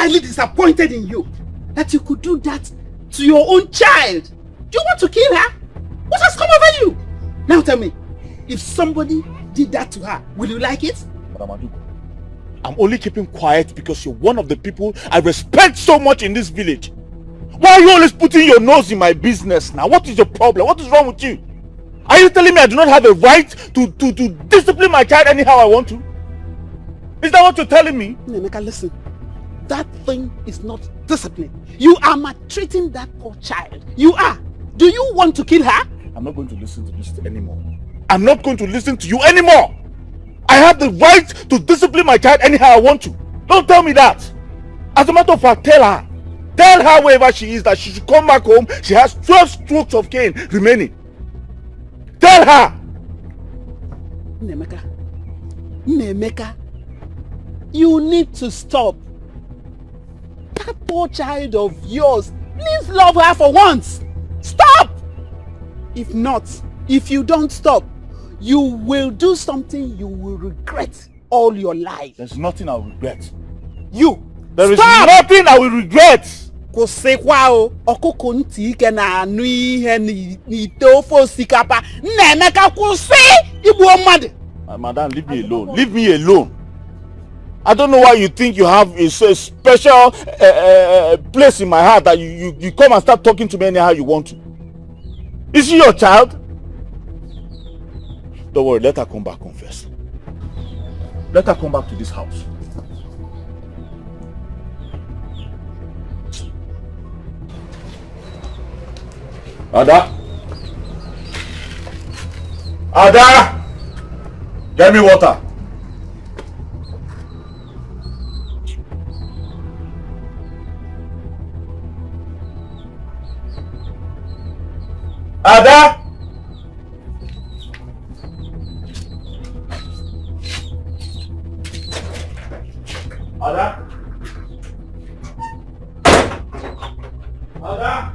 highly disappointed in you that you could do that to your own child. Do you want to kill her? What has come over you? Now tell me, if somebody did that to her, will you like it? Madam Adugo, I'm only keeping quiet because you're one of the people I respect so much in this village. Why are you always putting your nose in my business now? What is your problem? What is wrong with you? Are you telling me I do not have a right to discipline my child anyhow I want to? Is that what you're telling me? Nemeka, listen. That thing is not discipline. You are maltreating that poor child. You are. Do you want to kill her? I'm not going to listen to this anymore. I'm not going to listen to you anymore. I have the right to discipline my child anyhow I want to. Don't tell me that. As a matter of fact, tell her. Tell her wherever she is that she should come back home. She has 12 strokes of cane remaining. Tell her. Nemeka, you need to stop. That poor child of yours, please love her for once. Stop! If not, if you don't stop, you will do something you will regret all your life. There's nothing I will regret. You! There is nothing I will regret. Madam, leave me alone. Leave me alone. I don't know why you think you have a special place in my heart that you come and start talking to me anyhow you want to. Is she your child? Don't worry, let her come back home first. Let her come back to this house. Ada! Ada! Get me water. Ada! Ada! Ada!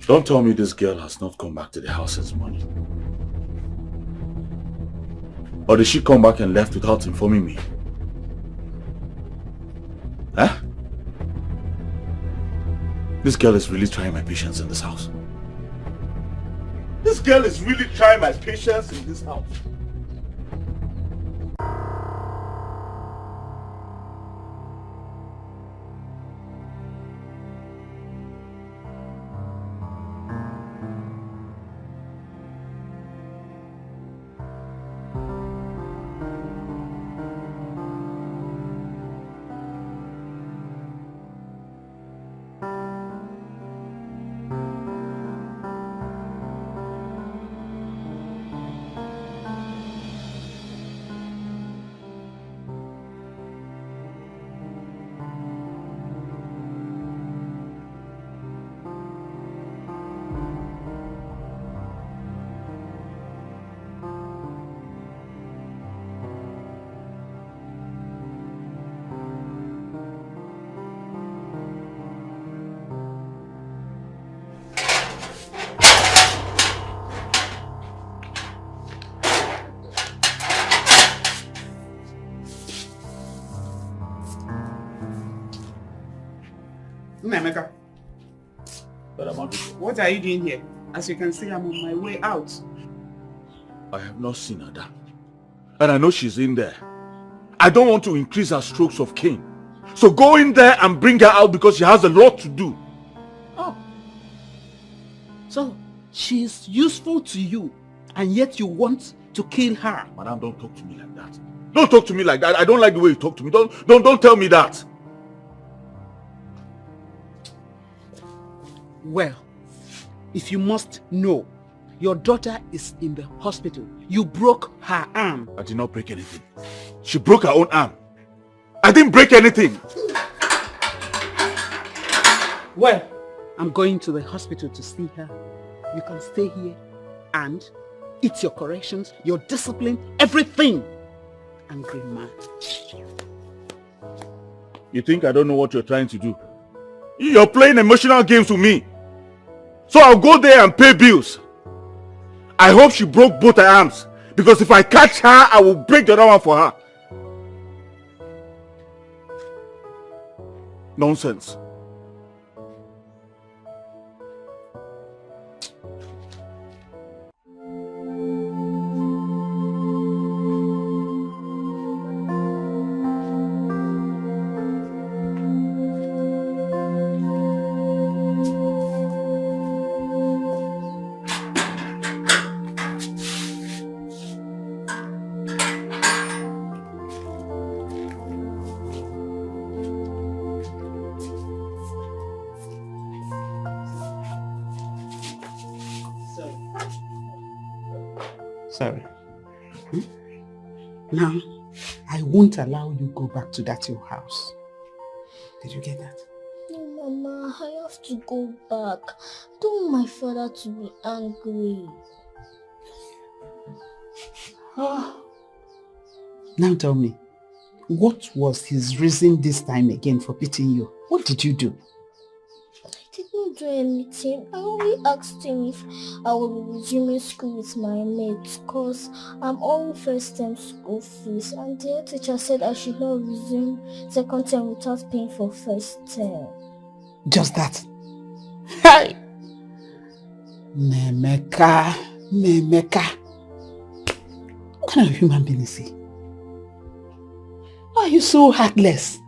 Don't tell me this girl has not come back to the house since morning. Or did she come back and left without informing me? Huh? This girl is really trying my patience in this house. This girl is really trying my patience in this house. Nemeka, what are you doing here? As you can see, I'm on my way out. I have not seen Ada. And I know she's in there. I don't want to increase her strokes of cane. So go in there and bring her out because she has a lot to do. Oh. So, she is useful to you and yet you want to kill her? Madam, don't talk to me like that. Don't talk to me like that. I don't like the way you talk to me. Don't tell me that. Well, if you must know, your daughter is in the hospital. You broke her arm. I did not break anything. She broke her own arm. I didn't break anything. Well, I'm going to the hospital to see her. You can stay here and eat your corrections, your discipline, everything. Angry man. You think I don't know what you're trying to do? You're playing emotional games with me. So I'll go there and pay bills. I hope she broke both her arms. Because if I catch her, I will break the other one for her. Nonsense. Sorry. Now, I won't allow you go back to that your house. Did you get that? No, Mama, I have to go back. I don't want my father to be angry. Oh. Now tell me, what was his reason this time again for beating you? What did you do? I didn't do anything. I only asked him if I will be resuming school with my mates because I'm owing first term school fees, and the teacher said I should not resume second term without paying for first term. Just that? Hey! Memeka. What kind of human being is he? Why are you so heartless?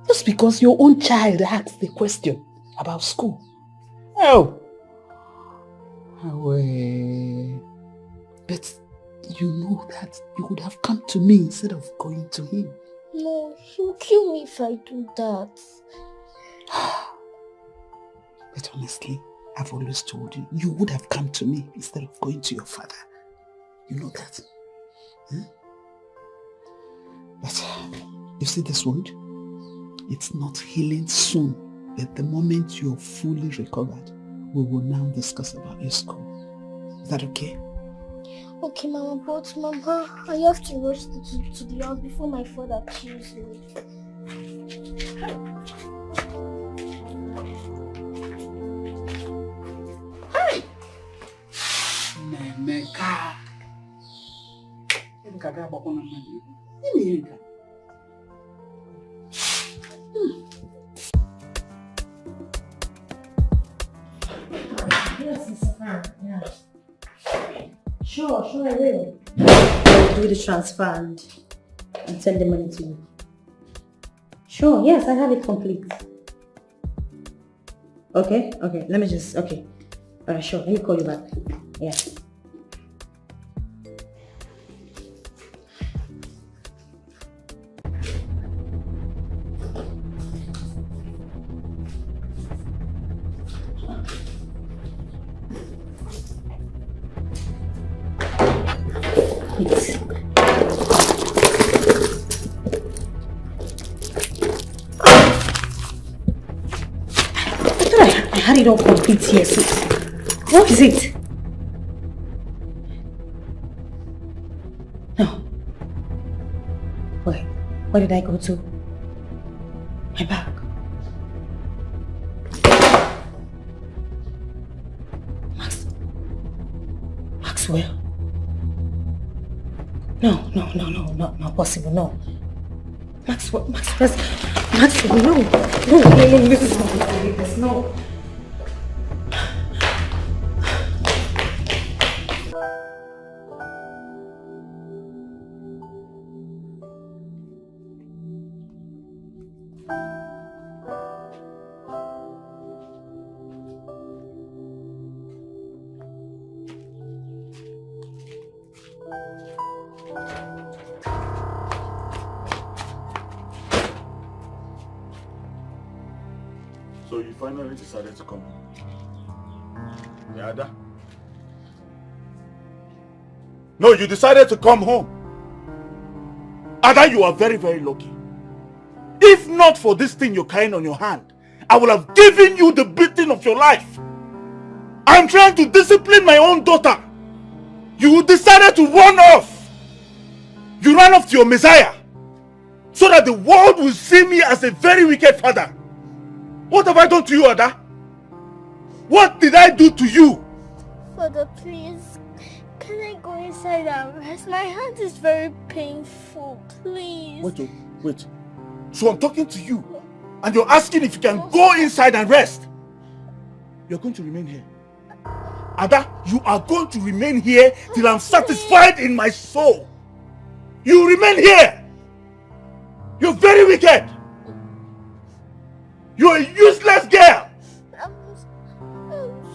Just because your own child asked the question about school. Oh. But you know that you would have come to me instead of going to him. No, he'll kill me if I do that. But honestly, I've always told you, you would have come to me instead of going to your father. You know that. But you see this wound? It's not healing soon. But the moment you're fully recovered, we will now discuss about your school. Is that okay? Okay, Mama, but Mama, I have to rush to the house before my father kills me. Hey! Memeka. Yes, it's fine. Yeah. Sure, I will. I'll do the transfer and send the money to you. Sure, yes, I have it complete. Okay, let me just, okay. Sure, let me call you back. Yeah. I had it all complete here, so what is it? No. Where did I go to? My bag. Maxwell. No, not possible, no. Maxwell, no, this is not ridiculous, no. So you finally decided to come home? Ada? No, you decided to come home. Ada, you are very, very lucky. If not for this thing you're carrying on your hand, I would have given you the beating of your life. I'm trying to discipline my own daughter. You decided to run off. You ran off to your Messiah so that the world will see me as a very wicked father. What have I done to you, Ada? What did I do to you? Father, please, Can I go inside and rest? My hand is very painful, please. Wait. So I'm talking to you, and you're asking if you can go inside and rest? You're going to remain here. Ada, you are going to remain here till I'm satisfied in my soul. You remain here. You're very wicked. You're a useless girl. I'm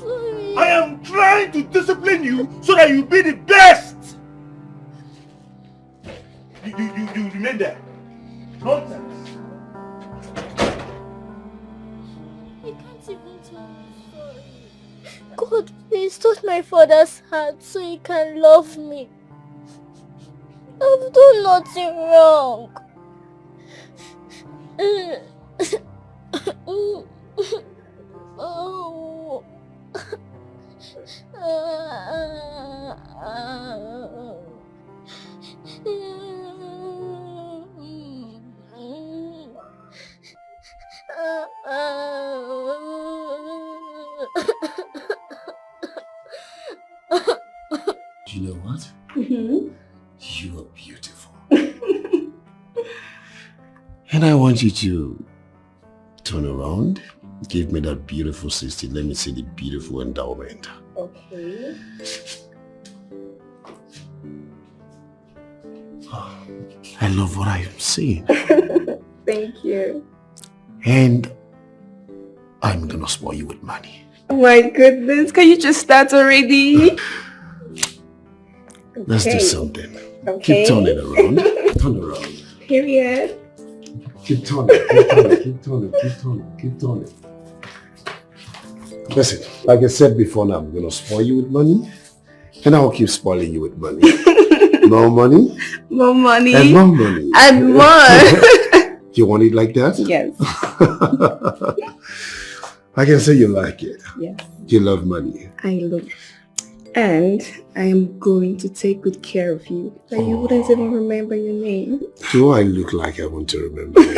sorry. I am trying to discipline you so that you be the best. You remain there. Nonsense. I can't even tell you sorry. God, please touch my father's heart so he can love me. I've done nothing wrong. Oh. You know what? Mm-hmm. You are beautiful. And I want you to turn around, give me that beautiful 60. Let me see the beautiful endowment. Okay. I love what I am seeing. Thank you. And I'm gonna spoil you with money. Oh my goodness, can you just start already? Let's do something. Okay. Keep turning around. Turn around. Period. Keep turning, keep turning, keep turning, keep turning, keep turning. Listen, like I said before now, I'm gonna spoil you with money. And I'll keep spoiling you with money. More money. More money. And more money. And more. You want it like that? Yes. I can say you like it. Yes. You love money. I love it. And I am going to take good care of you. That you wouldn't even remember your name. Do I look like I want to remember you?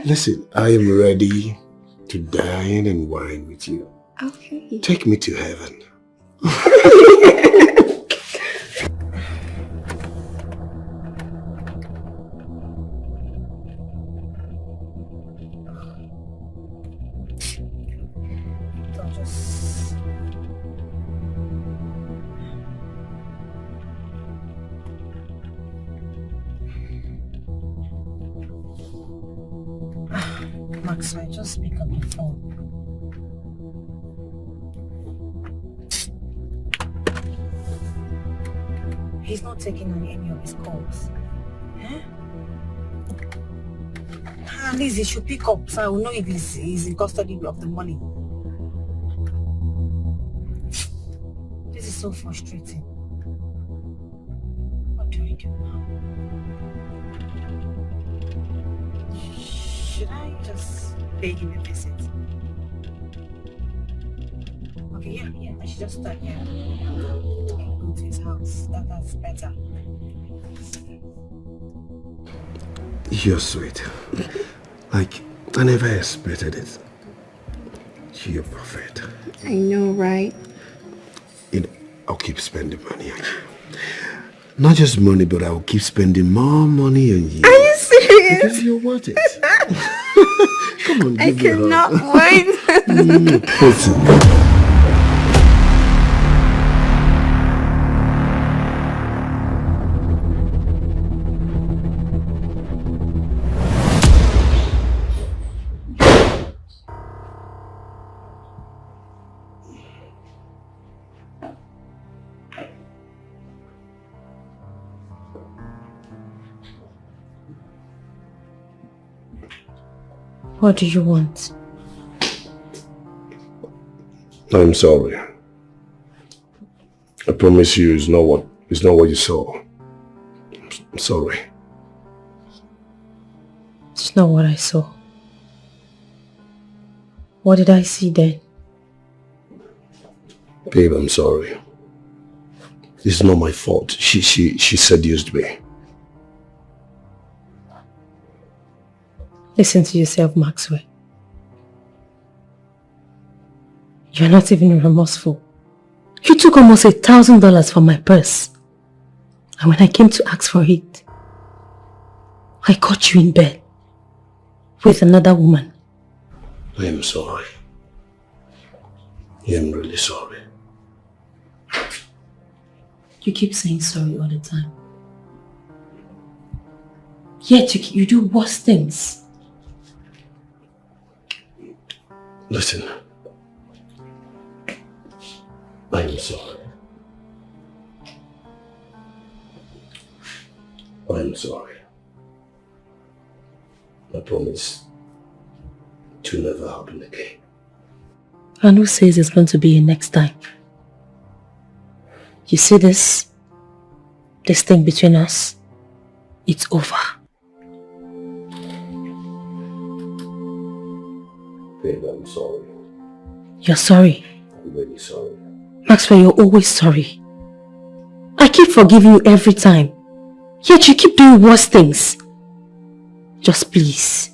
Listen, I am ready to dine and wine with you. Okay. Take me to heaven. Maxwell, just pick up the phone. He's not taking on any of his calls. At least he should pick up so I will know if he's in custody of the money. This is so frustrating. What do I do now? Should I just pay him a visit? Okay, yeah, I should just start here. Go to his house. That's better. You're sweet. Like, I never expected it. You're perfect. I know, right? You know, I'll keep spending money on you. Not just money, but I'll keep spending more money on you. Are you serious? Because you're worth it. Come on, I give me a hug. cannot wait. Pussy. What do you want? I'm sorry. I promise you it's not what you saw. I'm sorry. It's not what I saw. What did I see then? Babe, I'm sorry. It's not my fault. She seduced me. Listen to yourself, Maxwell. You're not even remorseful. You took almost $1,000 from my purse. And when I came to ask for it, I caught you in bed with another woman. I am sorry. I am really sorry. You keep saying sorry all the time. Yet you do worse things. Listen. I am sorry. I am sorry. I promise to never happen again. And who says it's going to be next time? You see this thing between us? It's over. Babe, I'm sorry. You're sorry. I'm really sorry. Maxwell, you're always sorry. I keep forgiving you every time. Yet you keep doing worse things. Just please,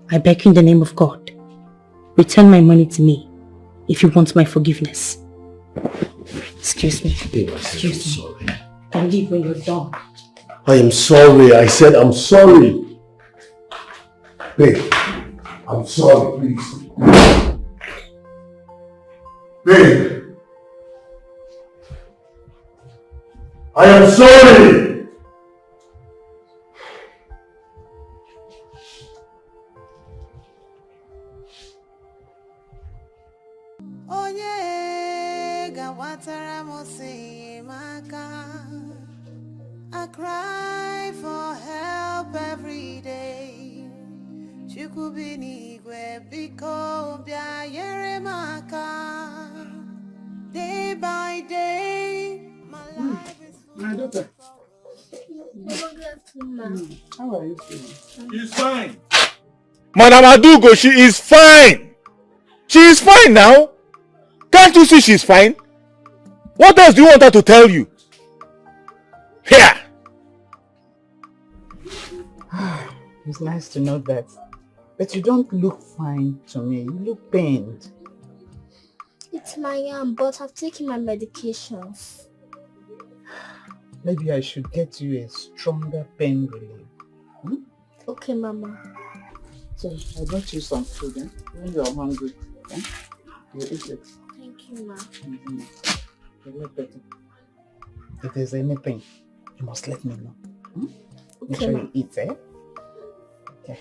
I beg you in the name of God, return my money to me if you want my forgiveness. Excuse me. Babe, I said I'm sorry. And leave when you're done. I am sorry. I said I'm sorry. Babe, I'm sorry, please. Babe. I am sorry. I cry for help every day. Day by day, my life is full. My daughter. How are you feeling? She's fine. Madam Adugo, she is fine. She is fine now. Can't you see she's fine? What else do you want her to tell you? Here. It's nice to know that. But you don't look fine to me. You look pained. It's my arm, but I've taken my medications. Maybe I should get you a stronger pain relief. Hmm? Okay, Mama. So, I brought you some food. Eh? When you are hungry, eh? You eat it. Thank you, Ma. You look better. If there's anything, you must let me know. Hmm? Okay, Make sure Ma. you eat, eh? Okay.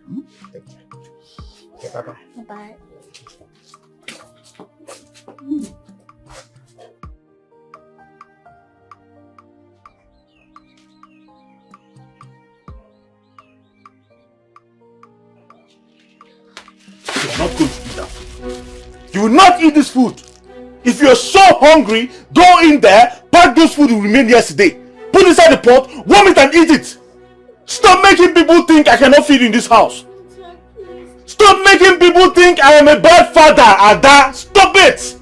Hmm? Take care. Okay, bye-bye. Bye-bye. You are not going to do that. You will not eat this food. If you're so hungry, go in there, pack those food you remained yesterday. Put inside the pot, warm it and eat it. Stop making people think I cannot feed in this house. Stop making people think I am a bad father, Ada. Stop it.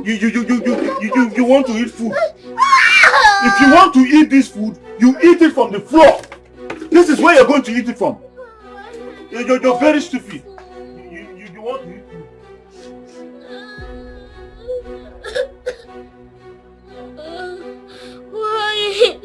You want to eat food. If you want to eat this food, you eat it from the floor. This is where you're going to eat it from. You're very stupid. You want to eat food. Why?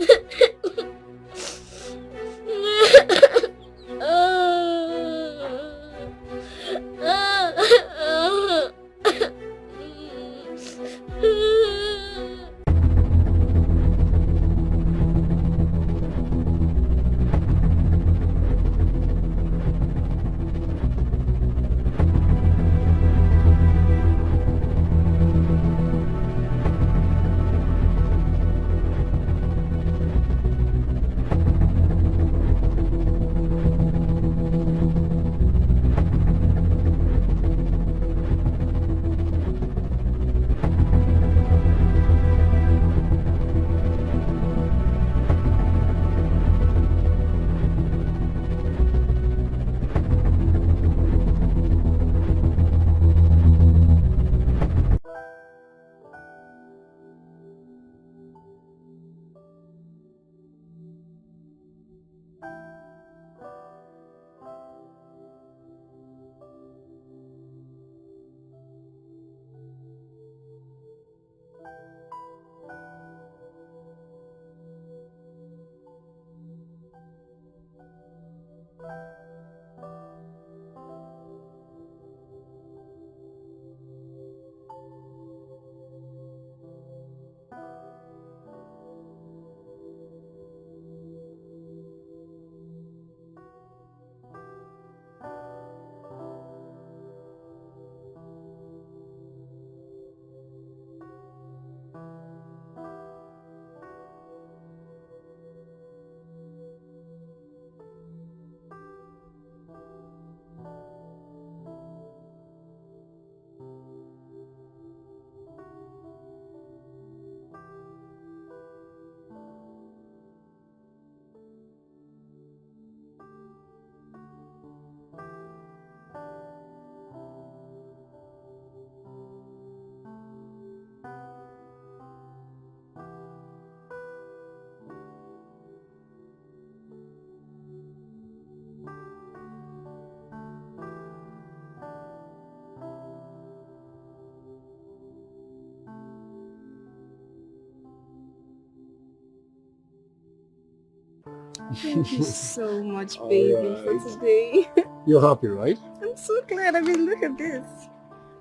Thank you so much, baby, Alright. for today. You're happy, right? I'm so glad. I mean, look at this.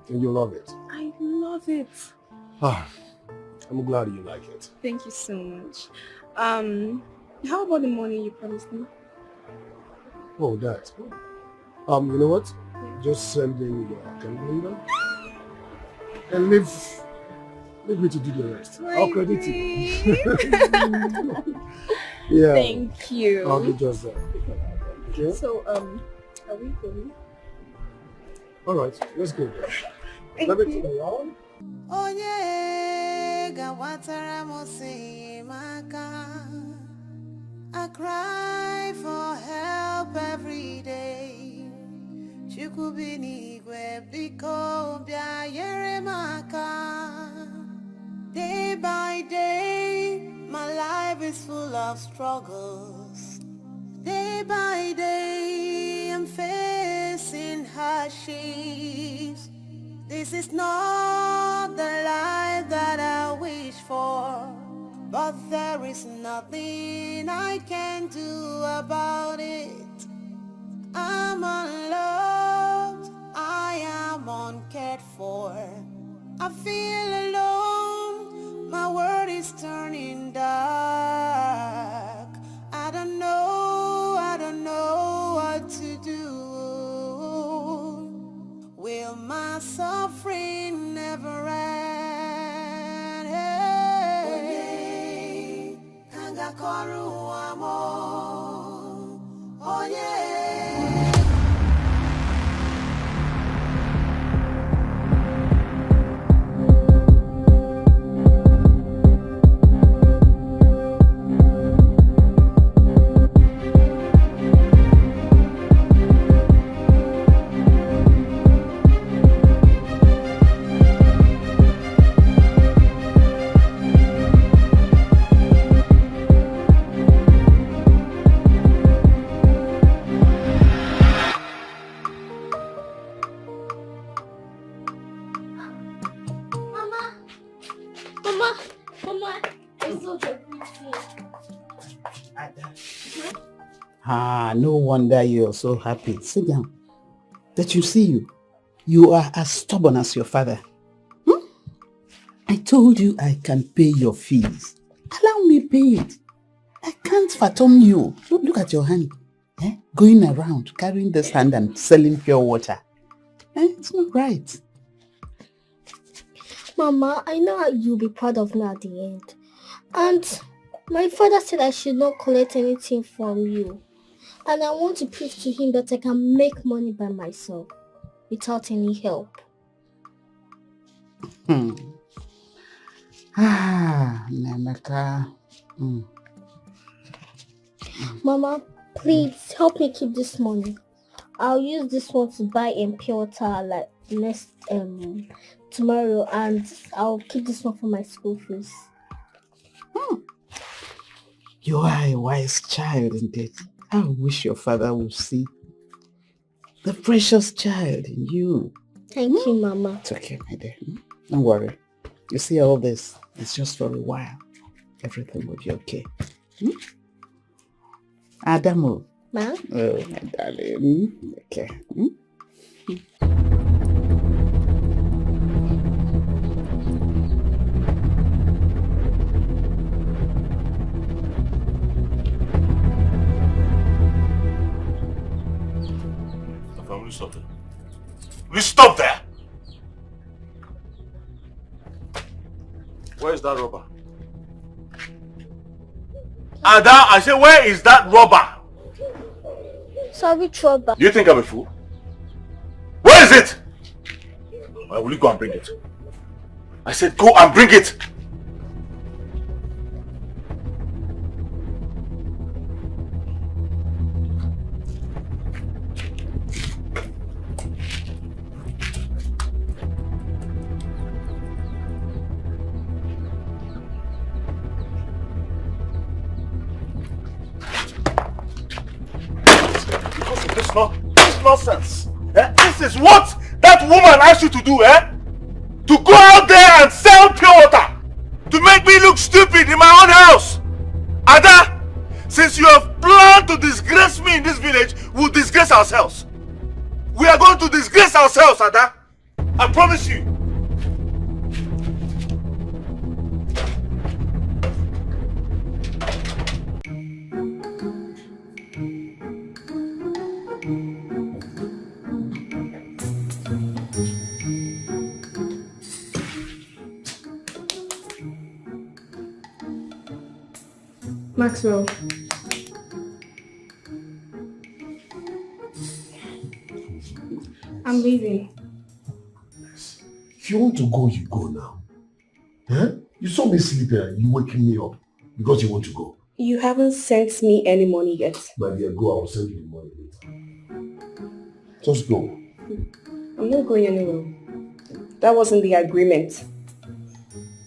And you love it. I love it. Ah, I'm glad you like it. Thank you so much. How about the money you promised me? Oh, that. You know what? Just send in your account number and leave me to do the rest. I'll credit you. Yeah. Thank you. I'll do just that. Okay? So, are we going? Alright, let's go. Thank Let me you. turn around. Onye gawatara mosi maka. I cry for help every day. Chukwu n'igwe biko bịa nyere m aka. Day by day, my life is full of struggles. Day by day, I'm facing hardships. This is not the life that I wish for, but there is nothing I can do about it. I'm unloved, I am uncared for. I feel alone, my world is turning dark. I don't know what to do. Will my suffering never end? Hey, Kangakoru amo. Oh yeah. Ah, no wonder you're so happy. Sit down. That you see you. You are as stubborn as your father. I told you I can pay your fees. Allow me pay it. I can't fathom you. Look at your hand. Going around, carrying this hand and selling pure water. It's not right. Mama, I know you'll be proud of me at the end. And my father said I should not collect anything from you. And I want to prove to him that I can make money by myself without any help. Namaka. Mama, please help me keep this money. I'll use this one to buy pure water like next tomorrow, and I'll keep this one for my school fees. You are a wise child indeed. I wish your father would see the precious child in you. Thank you, Mama. It's okay, my dear. Don't worry. You see all this, it's just for a while. Everything will be okay. Adamu. Ma? Oh, my darling. Okay. Stop there. Will you stop there? Where is that rubber? Ada, I say, where is that rubber? Sorry, trouble. Do you think I'm a fool? Where is it? Or will you go and bring it? I said go and bring it. This nonsense. This is what that woman asked you to do, to go out there and sell pure water to make me look stupid in my own house. Ada, Since you have planned to disgrace me in this village, we'll disgrace ourselves. We are going to disgrace ourselves, Ada. I promise you. Maxwell. I'm leaving. If you want to go, you go now. Eh? You saw me sleeping and you waking me up because you want to go. You haven't sent me any money yet. My dear, go. I will send you the money later. Just go. I'm not going anywhere. That wasn't the agreement.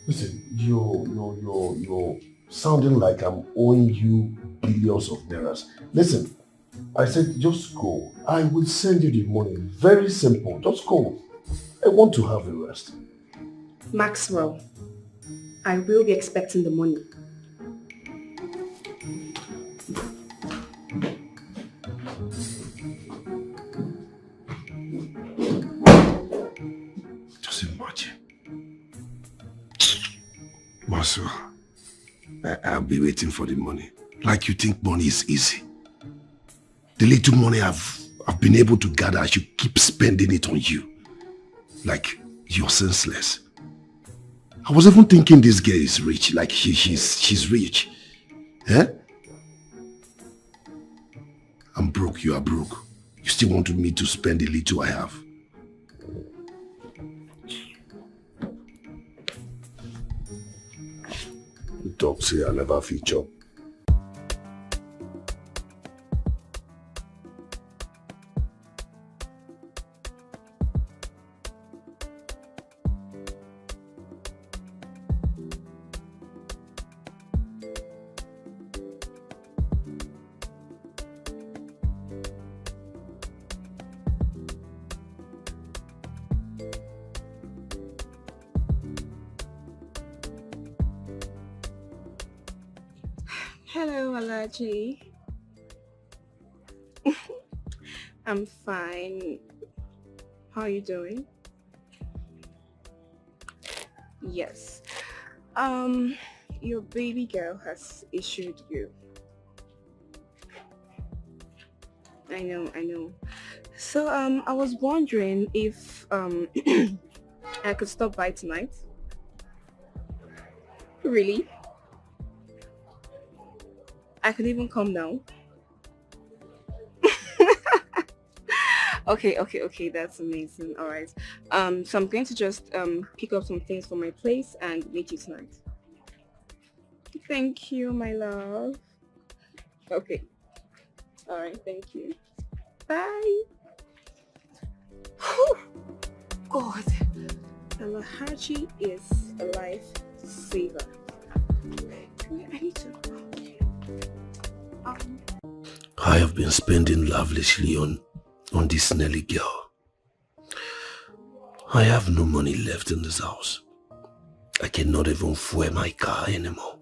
Listen, you're sounding like I'm owing you billions of dollars. Listen, I said just go. I will send you the money. Very simple. Just go. I want to have a rest. Maxwell, I will be expecting the money. Just imagine. Maxwell, I'll be waiting for the money. Like you think money is easy. The little money I've been able to gather, I should keep spending it on you. Like you're senseless. I was even thinking this girl is rich, like she's rich. Eh? I'm broke, you are broke. You still want me to spend the little I have. You talk, say I never feature. Hello, Alaji. I'm fine. How are you doing? Yes. Your baby girl has issued you. I know. So, I was wondering if, I could stop by tonight. Really? I could even come now. Okay, that's amazing. All right. So I'm going to just pick up some things from my place and meet you tonight. Thank you, my love. Okay. All right, thank you. Bye. Whew. God, Alahaji is a lifesaver. I need to. I have been spending lavishly on this Nelly girl. I have no money left in this house. I cannot even fuel my car anymore.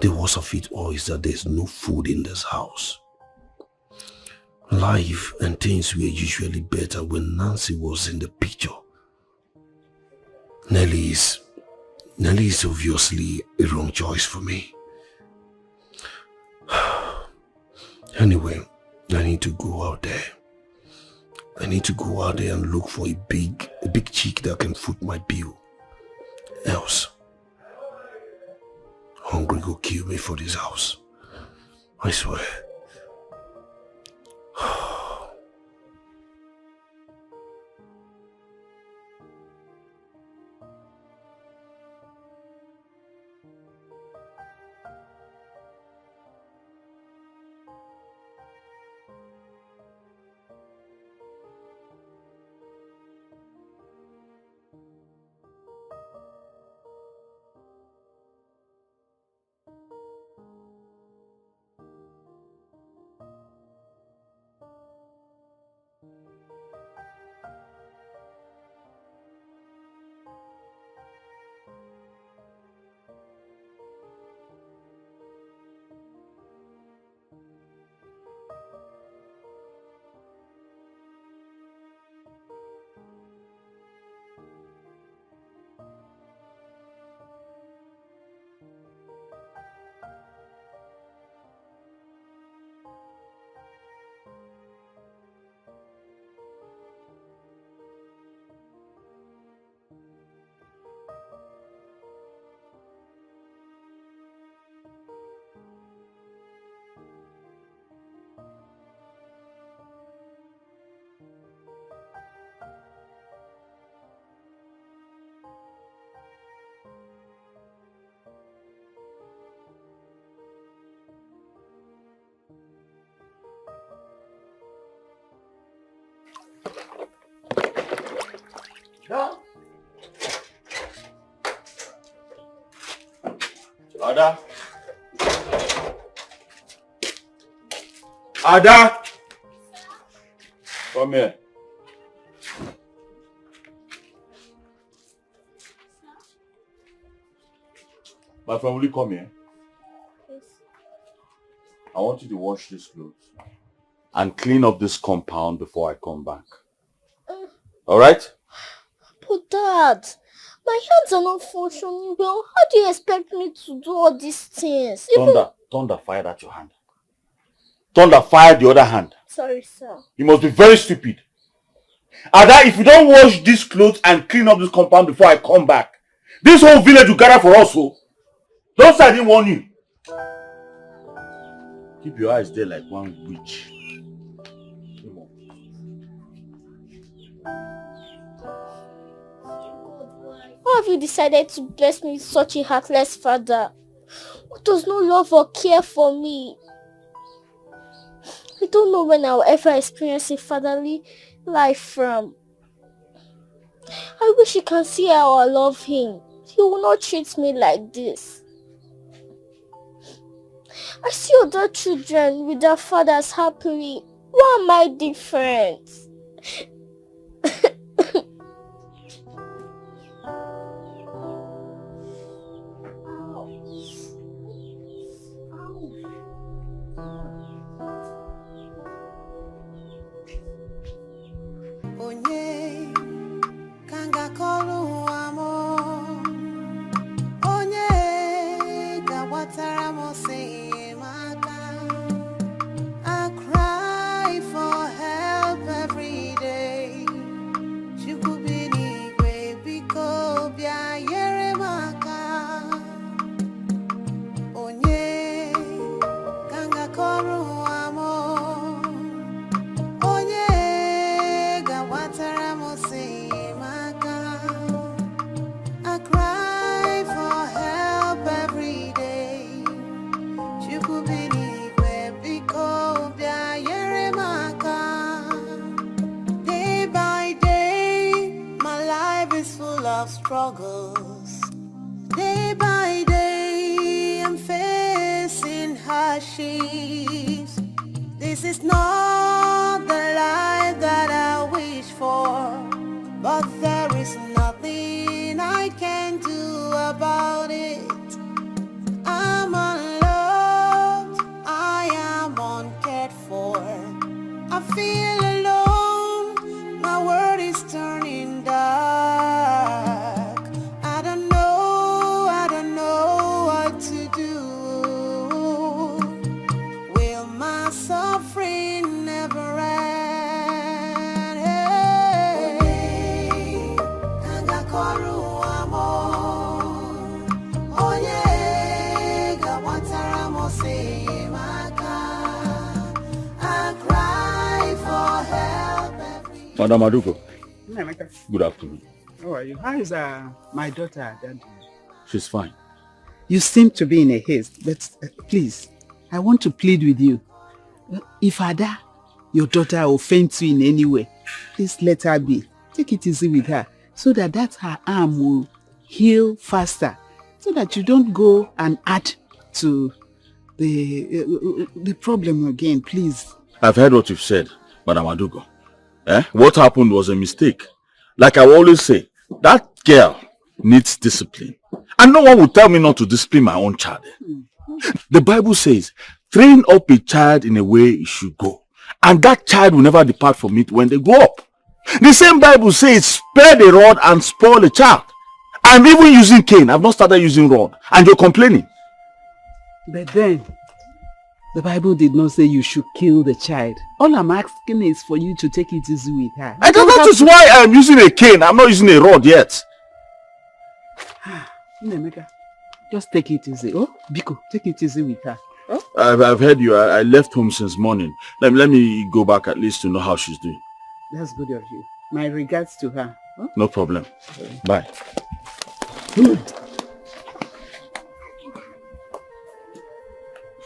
The worst of it all is that there's no food in this house. Life and things were usually better when Nancy was in the picture. Nelly is obviously a wrong choice for me. Anyway, I need to go out there. I need to go out there and look for a big chick that can foot my bill. Else, hungry go kill me for this house. I swear. Yeah. Ada. Ada. Come here. My friend, will you come here? Yes. I want you to wash these clothes and clean up this compound before I come back. Alright? But Dad, my hands are not functioning well. How do you expect me to do all these things? Thunder fired at your hand. Thunder fired the other hand. Sorry, sir. You must be very stupid. Ada, if you don't wash these clothes and clean up this compound before I come back, this whole village will gather for us. So don't say I didn't warn you. Keep your eyes there like one witch. Come on. Why have you decided to bless me with such a heartless father who does not love or care for me? I don't know when I'll ever experience a fatherly life from. I wish you can see how I love him. He will not treat me like this. I see other children with their fathers happily. Why am I different? Onye kanga kolu amo, onye gawatara mo se maka. I cry for help every day. Chukubini gwe biko bia yere maka. Onye kanga kolu amo. I cry for help every day. Day by day, my life is full of struggles. Day by day, I'm facing hardships. This is not the life that I wish for, but there is nothing I can do about it. I'm unloved, I am uncared for. I feel alone, my world is turning dark. I don't know what to do. Will my suffering never end? Hey, Kangakoru amo, oye, gawatara mo se maka. I cry for help every. Madam Aduko, Nemeka, good afternoon. how are you? How is my daughter, Daddy? She's fine. You seem to be in a haste, but please, I want to plead with you. If Ada, your daughter, offends you in any way, please let her be. Take it easy with her, so that her arm will heal faster, so that you don't go and add to the problem again, please. I've heard what you've said, Madam Aduko. What happened was a mistake. Like I always say, that girl needs discipline. And no one will tell me not to discipline my own child. The Bible says, train up a child in a way he should go, and that child will never depart from it when they grow up. The same Bible says, spare the rod and spoil the child. I'm even using cane. I've not started using rod. And you're complaining. But then, the Bible did not say you should kill the child. All I'm asking is for you to take it easy with her. That is why I'm using a cane. I'm not using a rod yet. Nemeka, just take it easy. Oh, Biko, take it easy with her. Oh? I've heard you. I left home since morning. Let me go back at least to know how she's doing. That's good of you. My regards to her. Oh? No problem. Bye.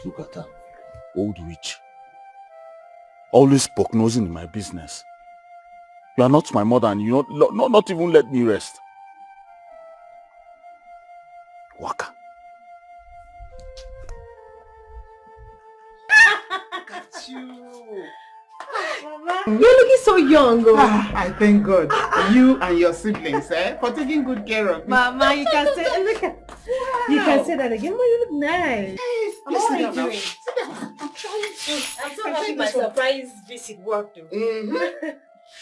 Look at her. Old witch. Always poke-nosing in my business. You You are not my mother and you not even let me rest. Waka. Got you. Mama, you're looking so young. I thank God. You and your siblings, for taking good care of me. Mama, you can say you can say that again. Mama, you look nice. Please How are sit you down now. doing? Sit down. I'm trying to. I'm so happy my surprise visit worked though.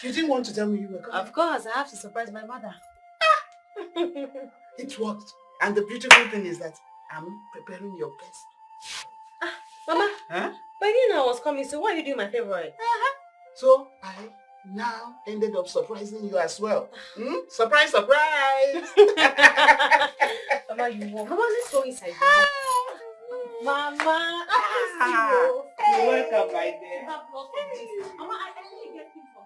You didn't want to tell me you were coming. Of course, I have to surprise my mother. It worked. And the beautiful thing is that I'm preparing your best. Mama, Huh? but you didn't know I was coming, so why are you doing my favorite? So I now ended up surprising you as well. Surprise, surprise! Mama, you won't. Mama, let's go inside. Mama, You're welcome, my dear. Mama, I actually get things from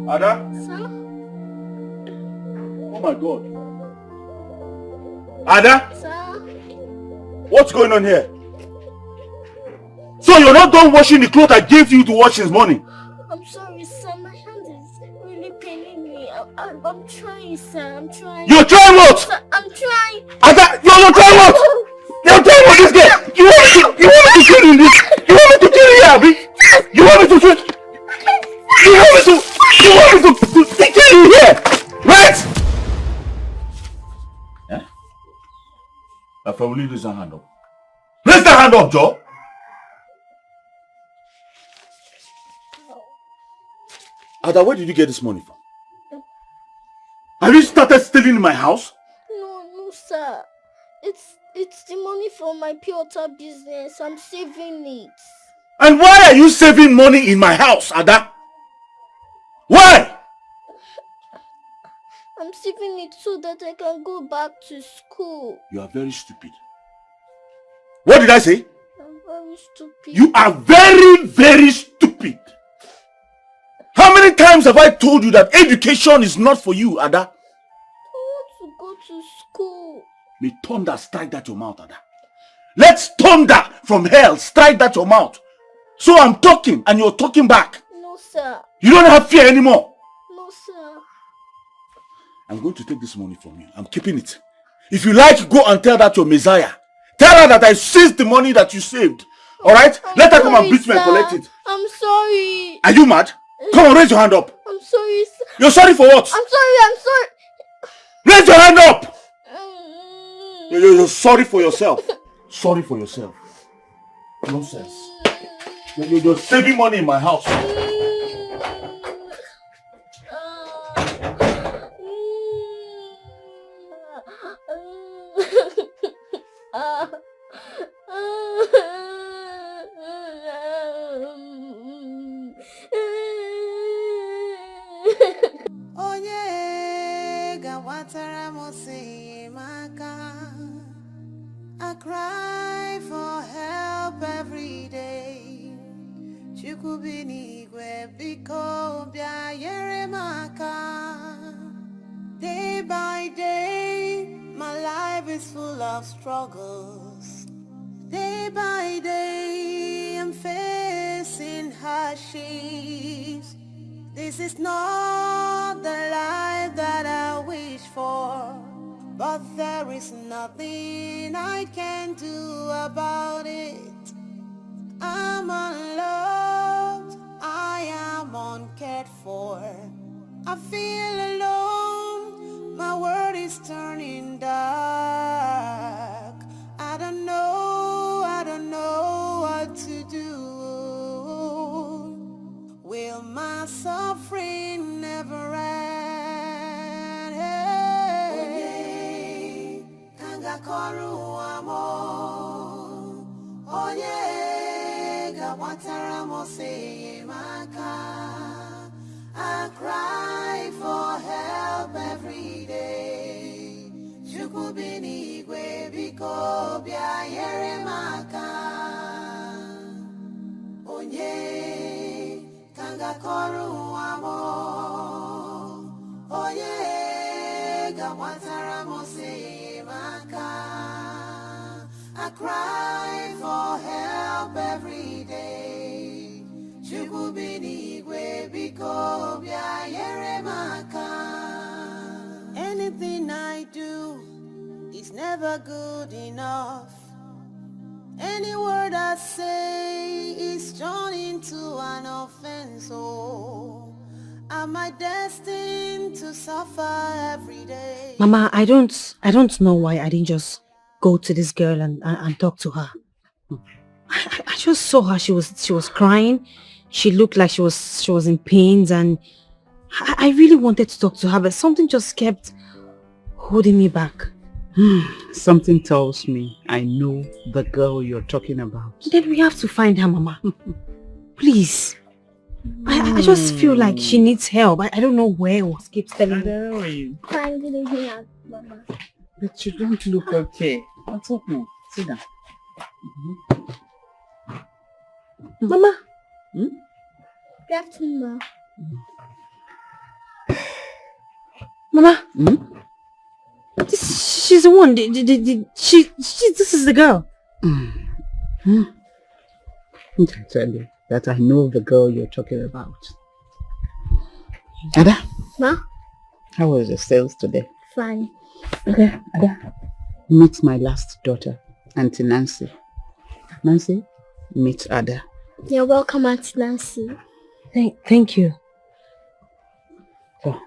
Ada? Sir? Oh my God. Ada? Sir? What's going on here? So you're not done washing the clothes I gave you to wash this morning? I'm sorry, sir. My hand is really paining me. I'm trying, sir. I'm trying. You're trying what? Sir, I'm trying. Ada, you're trying what? You're trying what this guy? You want me to kill you in this? You want me to kill you, Abby? You want me to kill you? You want me to kill you here? Right? Yeah? If I will raise a hand up. Raise the hand up, Joe. Ada, where did you get this money from? Have you started stealing in my house? No, sir. It's the money for my pure water business. I'm saving it. And why are you saving money in my house, Ada? Why? I'm saving it so that I can go back to school. You are very stupid. What did I say? I'm very stupid. You are very, very stupid. How many times have I told you that education is not for you, Ada? I want to go to school. May thunder strike that your mouth, Ada. Let's thunder from hell strike that your mouth. So I'm talking and you're talking back. No, sir. You don't have fear anymore. No, sir. I'm going to take this money from you. I'm keeping it. If you like, go and tell that your Messiah. Tell her that I seized the money that you saved. Alright? Let her come and beat me and collect it. I'm sorry. Are you mad? Come on, raise your hand up. I'm sorry, sir. You're sorry for what? I'm sorry. Raise your hand up! You're sorry for yourself. Sorry for yourself. Nonsense. You're saving money in my house. I cry for help every day. Day by day, my life is full of struggles. Day by day, I'm facing hardships. This is not the life that I wish for, but there is nothing I can do about it. I'm unloved, I am uncared for. I feel alone, my world is turning dark. I don't know what to do. Will my suffering never end? Onye kangakoru amo, onye gawatara mose maka. I cry for help every day. Chukubini gwe biko bia yere maka. Onye Agakoru amo. Oye, gawatara mose maka. I cry for help every day. Chukubini gwe biko bia yere maka. Anything I do is never good enough. Any word I say is turned into an offense. Oh, am I destined to suffer every day? Mama, I don't know why I didn't just go to this girl and talk to her. I just saw her. She was crying. She looked like she was in pains, and I really wanted to talk to her, but something just kept holding me back. Something tells me I know the girl you're talking about. Then we have to find her, Mama. Please. I just feel like she needs help. I don't know where else keeps telling me. Fine, good evening, Mama. But you don't look okay. What's up now? Sit down. Mama. Good afternoon, Mama. She's the one. This is the girl. I tell you that I know the girl you're talking about. Ada? Ma? How was the sales today? Fine. Okay, Ada. Meet my last daughter, Auntie Nancy. Nancy, meet Ada. You're welcome, Auntie Nancy. Thank you. So,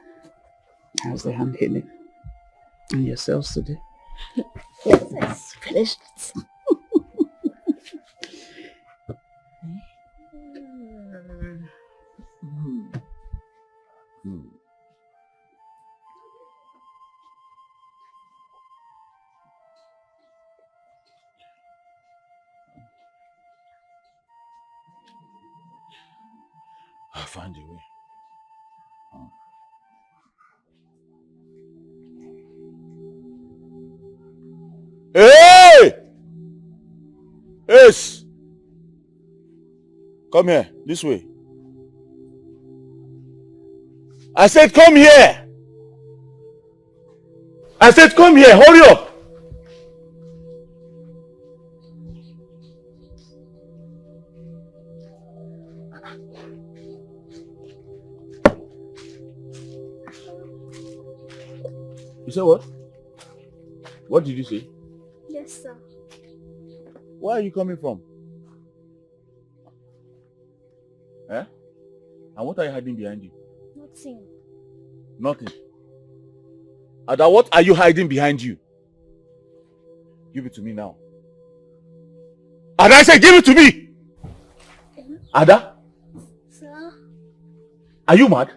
how's the hand healing? And your sales today? Yes, it's finished. I'll find a way. Hey! Yes! Come here, this way. I said come here! I said come here, hurry up! You said what? What did you say? Yes, sir. Where are you coming from? Eh? And what are you hiding behind you? Nothing. Nothing. Ada, what are you hiding behind you? Give it to me now. Ada, I said give it to me! Ada? Sir? Are you mad?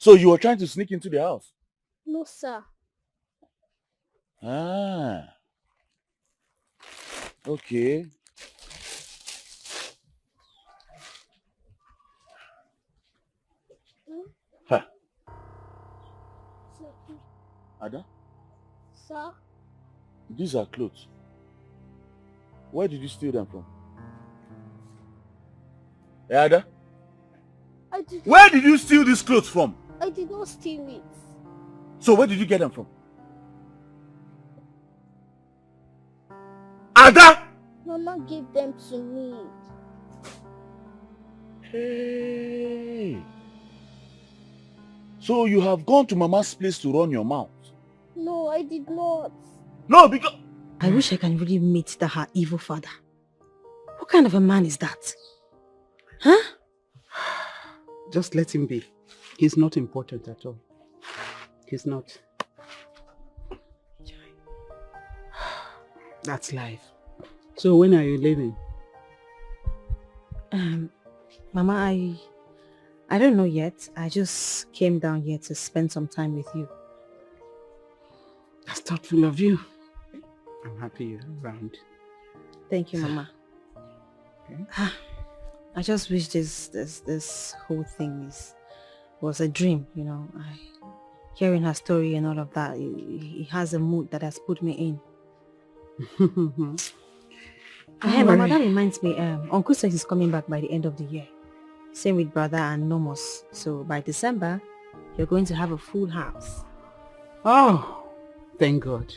So you were trying to sneak into the house? No, sir. Ah. Okay. Huh. Sir? Ada? Sir? These are clothes. Where did you steal them from? Hey, Ada? Where did you steal these clothes from? I did not steal it. So where did you get them from? Ada! Mama gave them to me. Hey. So you have gone to Mama's place to run your mouth? No, I did not. No, because... I wish I can really meet her evil father. What kind of a man is that? Huh? Just let him be. He's not important at all. He's not. That's life. So when are you leaving? Mama, I don't know yet. I just came down here to spend some time with you. That's thoughtful of you. I'm happy you're around. Thank you, Mama. Okay. I just wish this whole thing was a dream, you know. hearing her story and all of that, it has a mood that has put me in. Hey, Mama, that reminds me, Uncle says he's coming back by the end of the year. Same with brother and Nomos. So by December, you're going to have a full house. Oh, thank God.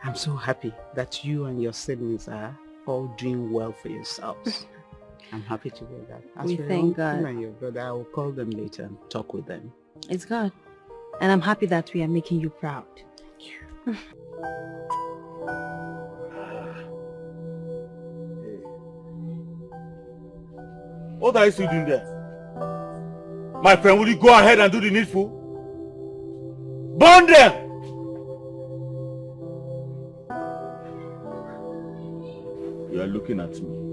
I'm so happy that you and your siblings are all doing well for yourselves. I'm happy to hear that. As for thank your God. uncle and your brother, I will call them later and talk with them. It's God. And I'm happy that we are making you proud. Thank you. What are you still doing there? My friend, will you go ahead and do the needful? Burn them! You are looking at me.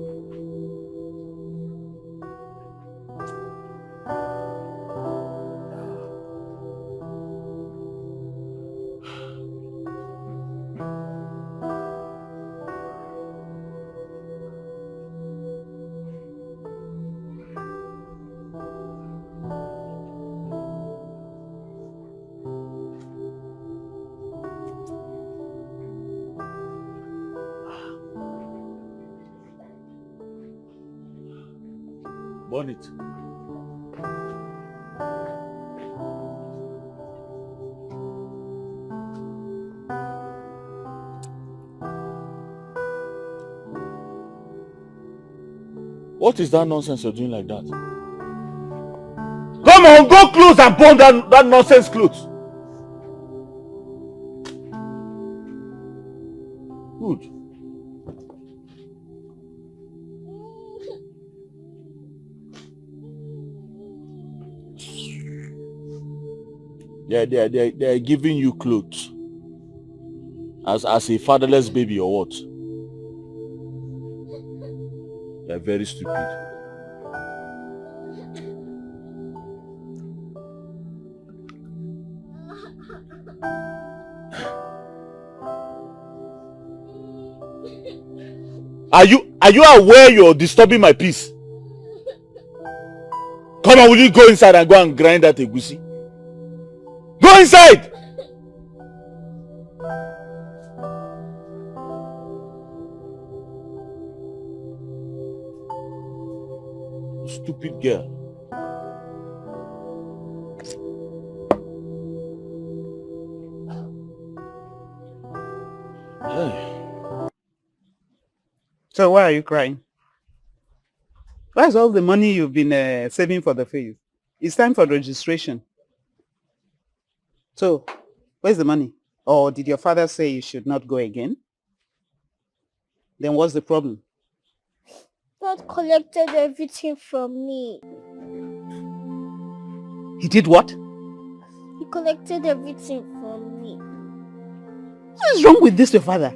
Burn it. What is that nonsense you're doing like that? Come on, go close and burn that nonsense clothes. Good. They're giving you clothes as a fatherless baby or what? They're very stupid. Are you aware you're disturbing my peace? Come on, will you go inside and go and grind that egusi? Go inside! Stupid girl. Hey. So why are you crying? Where's all the money you've been saving for the fees? It's time for registration. So, where's the money? Or did your father say you should not go again? Then what's the problem? Dad collected everything from me. He did what? He collected everything from me. What is wrong with this, your father?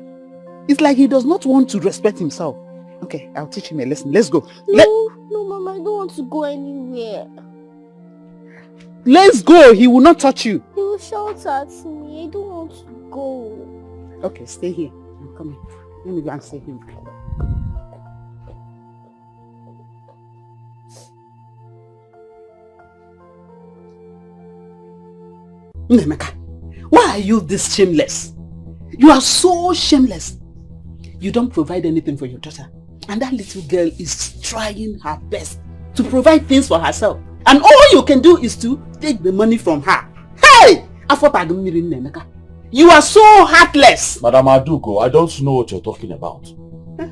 It's like he does not want to respect himself. Okay, I'll teach him a lesson. Let's go. No, Mama, I don't want to go anywhere. Let's go. He will not touch you. He will shout at me. I don't want to go. Okay, stay here. I'm coming. Let me go and see him. Nemeka, why are you this shameless? You are so shameless. You don't provide anything for your daughter. And that little girl is trying her best to provide things for herself. And all you can do is to take the money from her. Hey! You are so heartless. Madam Aduko, I don't know what you're talking about.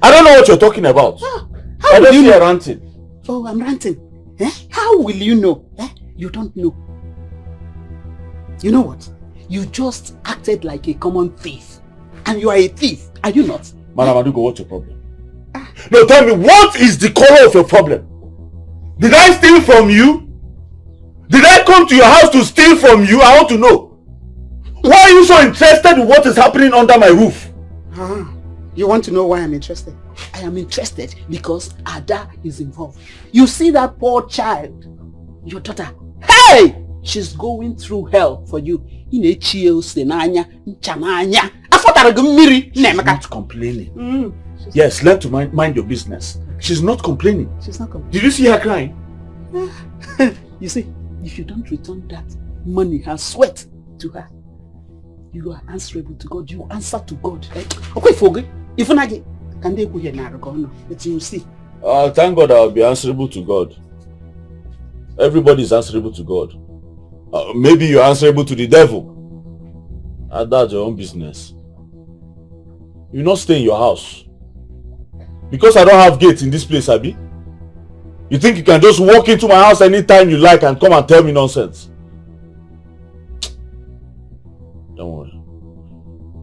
I don't know what you're talking about. How will you know? Ranting. Oh, I'm ranting. Eh? How will you know? Eh? You don't know. You know what? You just acted like a common thief. And you are a thief, are you not? Madam Aduko, what's your problem? No, tell me, what is the color of your problem? Did I steal from you? Did I come to your house to steal from you? I want to know. Why are you so interested in what is happening under my roof? You want to know why I'm interested? I am interested because Ada is involved. You see that poor child, your daughter. Hey! She's going through hell for you. She's not complaining. Yes, learn to mind your business. She's not complaining. She's not complaining. Did you see her crying? You see, if you don't return that money, her sweat to her. You are answerable to God. You answer to God. Okay, forget. If not, can they go here now? But you see. Thank God I'll be answerable to God. Everybody is answerable to God. Maybe you're answerable to the devil. And that's your own business. You not stay in your house. Because I don't have gates in this place, Abi. You think you can just walk into my house anytime you like and come and tell me nonsense? Don't worry.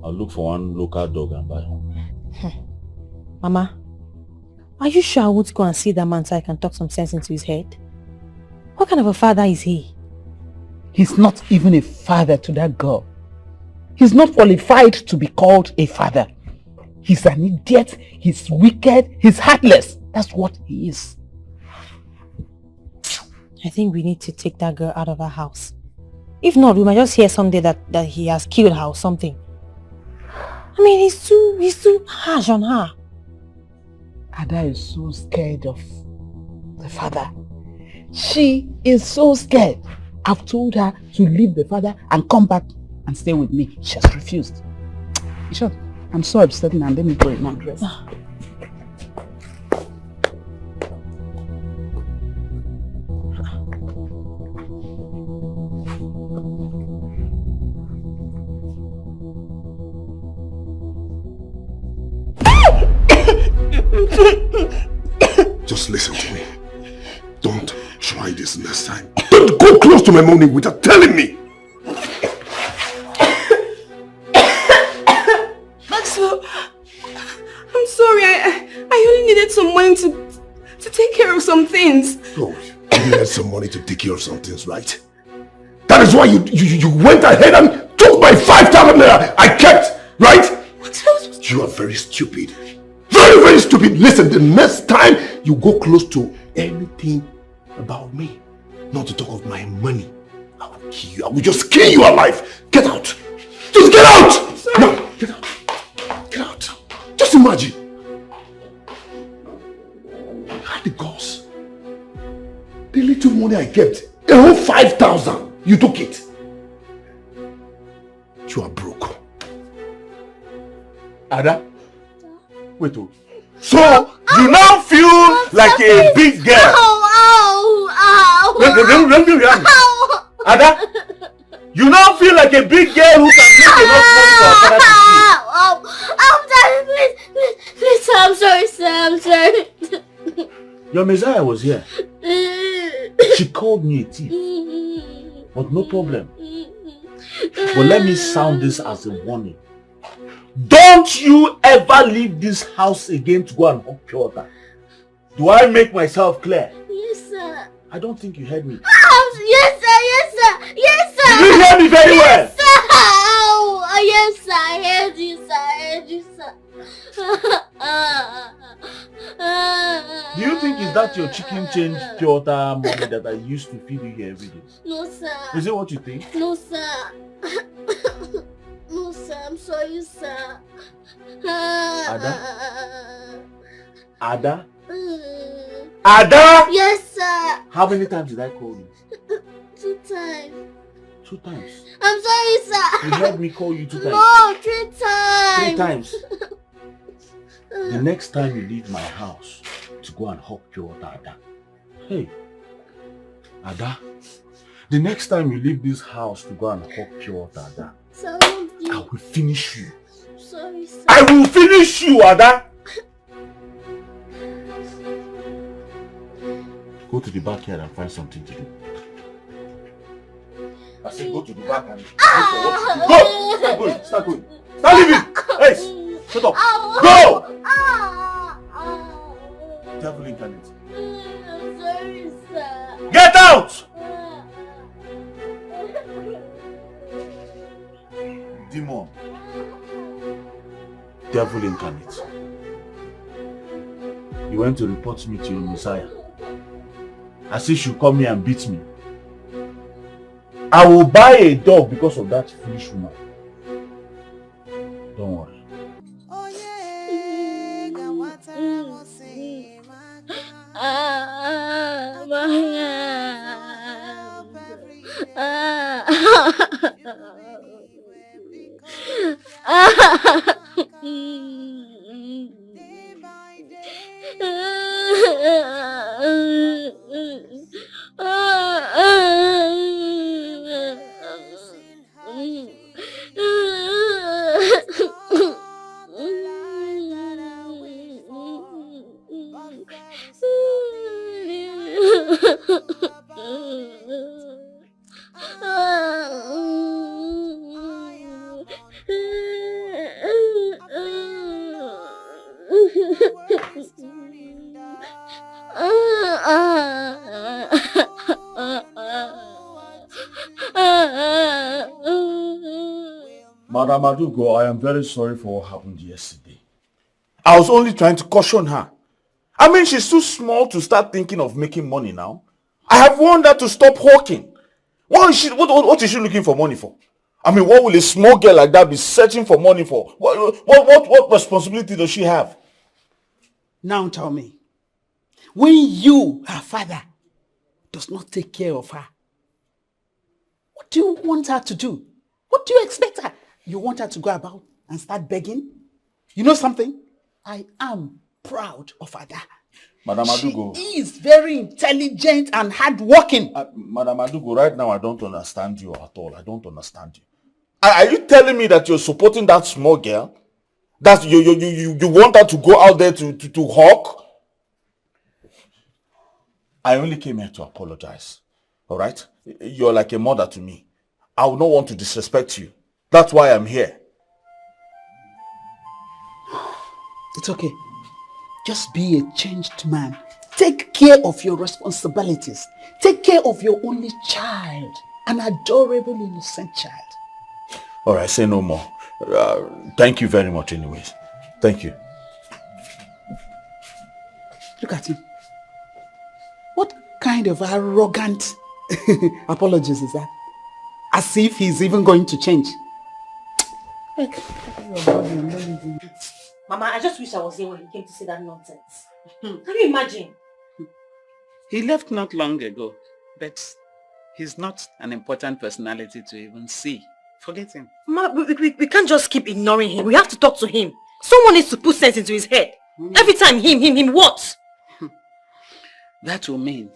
I'll look for one local dog and buy one. Mama, are you sure I won't go and see that man so I can talk some sense into his head? What kind of a father is he? He's not even a father to that girl. He's not qualified to be called a father. He's an idiot, he's wicked, he's heartless. That's what he is. I think we need to take that girl out of our house. If not, we might just hear someday that he has killed her or something. I mean, he's too harsh on her. Ada is so scared of the father. She is so scared. I've told her to leave the father and come back and stay with me. She has refused. Sure. I'm so upset now. Let me go in my dress. Just listen to me. Don't try this next time. Don't go close to my money without telling me. Maxwell, I'm sorry. I only needed some money to take care of some things. Oh, you needed some money to take care of some things, right? That is why you went ahead and took my 5,000 naira I kept, right? You are very stupid. Very, very stupid. Listen, the next time you go close to anything about me, not to talk of my money, I will kill you. I will just kill you alive. Get out. Just get out. Sorry. No, get out. Get out. Just imagine. I had the guts. The little money I kept, a whole 5,000. You took it. You are broke. Ada? Wait, oh. So, you now feel like a big girl? Ow! Let me react. Ada? You now feel like a big girl who can make enough money for her father to see? I'm sorry, please, I'm sorry, sir, I'm sorry. Your Messiah was here. She called me a thief. But no problem. But let me sound this as a warning. Don't you ever leave this house again to go and hug pure water. Do I make myself clear? Yes, sir. I don't think you heard me. Yes, sir. Yes, sir. Did you hear me very well? Yes, sir. Oh, yes, sir. I heard you, sir. Do you think is that your chicken change pure water money that I used to feed you here every day? No, sir. Is it what you think? No, sir. No, sir. I'm sorry, sir. Ada? Ada? Ada? Yes, sir. How many times did I call you? 2 times. 2 times. I'm sorry, sir. You heard me call you 2 times. No, 3 times. 3 times. The next time you leave my house to go and hug pure water, Ada. Hey, Ada. The next time you leave this house to go and hug pure water, Ada, I will finish you. Sorry, sir. I will finish you, Ada. Go to the backyard and find something to do. I said go to the back and look for what to do. Go! Start going, start going. Start leaving! Hey! Shut up! Go! Devil incarnate. I'm sorry, sir. Get out! Demon. Devil incarnate. You went to report me to your Messiah. As if you come here and beat me. I will buy a dog because of that foolish woman. Don't worry. Madam Adugo, I am very sorry for what happened yesterday. I was only trying to caution her. I mean, she's too small to start thinking of making money now. I have warned her to stop hawking. What is she looking for money for? I mean, what will a small girl like that be searching for money for? What responsibility does she have? Now tell me, when you, her father, does not take care of her, what do you want her to do? What do you expect her? You want her to go about and start begging? You know something? I am proud of her. Madam Adugo. She is very intelligent and hardworking. Madam Adugo, right now I don't understand you at all. I don't understand you. Are you telling me that you're supporting that small girl? That you want her to go out there to hawk? I only came here to apologize. Alright? You're like a mother to me. I would not want to disrespect you. That's why I'm here. It's okay. Just be a changed man. Take care of your responsibilities. Take care of your only child. An adorable, innocent child. Alright, say no more. Thank you very much anyways. Thank you. Look at him. What kind of arrogant apologies is that? As if he's even going to change. Mama, I just wish I was here when he came to say that nonsense. Can you imagine? He left not long ago, but he's not an important personality to even see. Forget him. Mama, we can't just keep ignoring him. We have to talk to him. Someone needs to put sense into his head. Every time him, what? That will mean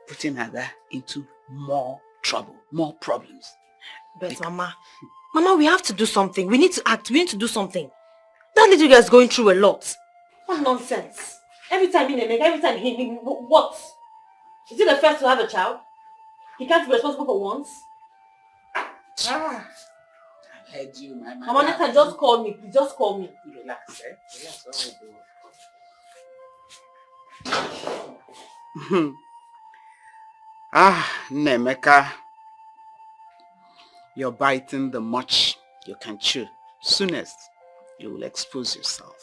putting her into more trouble, more problems. But Mama, we have to do something. We need to act. We need to do something. That little girl is going through a lot. What nonsense. Every time him, what? Is he the first to have a child? He can't be responsible for once? I heard you, my mother. Mama, next time just call me. Please just call me. Relax, eh? Relax, Nemeka. You're biting the much you can chew. Soonest, you will expose yourself.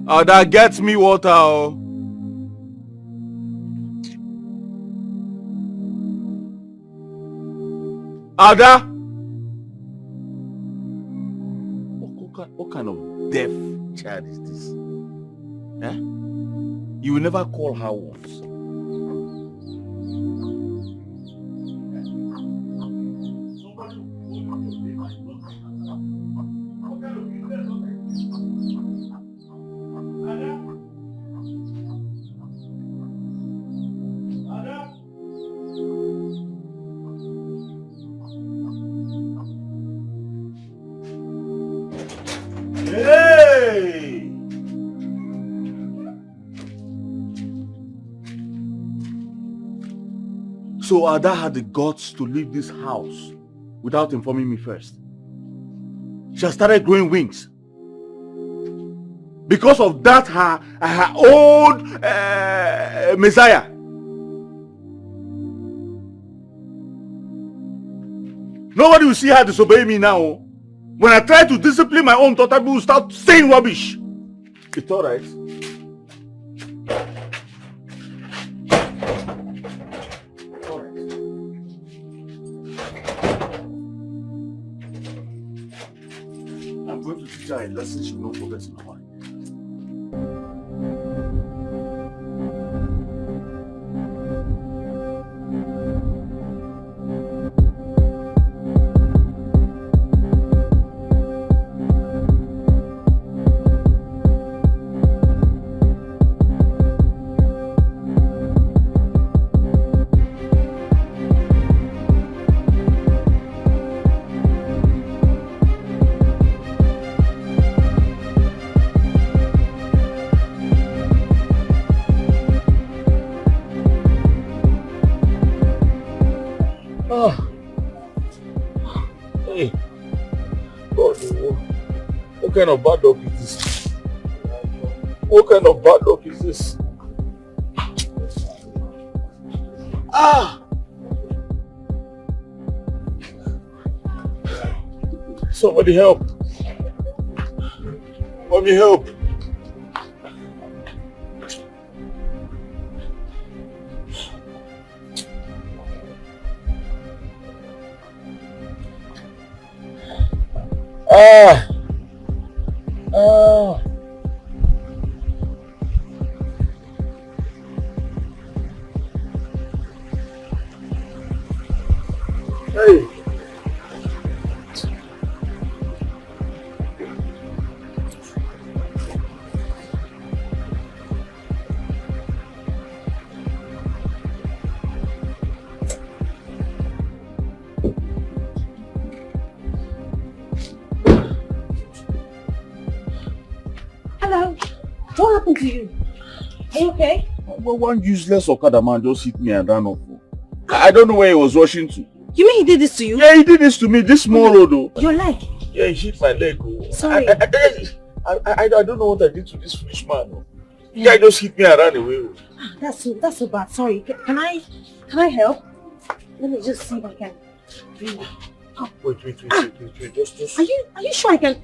Ada, get me water. Oh. Ada! What kind of deaf child is this? Eh? You will never call her once. So Ada had the guts to leave this house without informing me first. She has started growing wings. Because of that, her old Messiah. Nobody will see her disobey me now. When I try to discipline my own daughter, people will start saying rubbish. It's alright. I'm going to teach her a lesson she will not forget in her life. What kind of bad luck is this? What kind of bad luck is this? Somebody help. Mommy, help. Hey. Hello. What happened to you? Are you okay? Well, one useless Okada man just hit me and ran off. I don't know where he was rushing to. You mean he did this to you? Yeah, he did this to me. This small road, though. Your leg? Yeah, he hit my leg. Sorry. I don't know what I did to this foolish man. Yeah, he just hit me and ran away. That's so bad. Sorry. Can I help? Let me just see if I can. Oh. Wait. Just. Are you sure I can?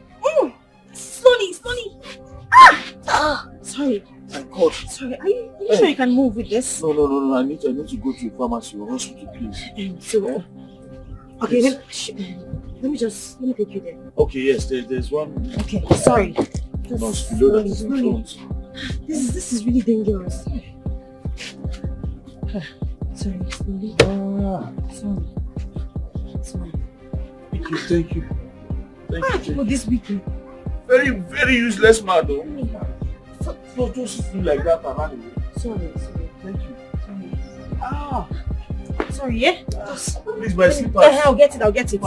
Slowly. Sorry. My God. Sorry. Are you sure you can move with this? No. I need to go to a pharmacy or hospital, please. Okay. Let me take you there. Okay. Yes. There's one. Okay. Sorry. Nurse below that is in front. This is really dangerous. Sorry. Slowly. Sorry. Thank you. For this weekend. Very, very useless man, though. So just hit me like that and run away. Sorry. Thank you. Sorry. Sorry, yeah? Please, my slippers. I'll get it. I'll get it.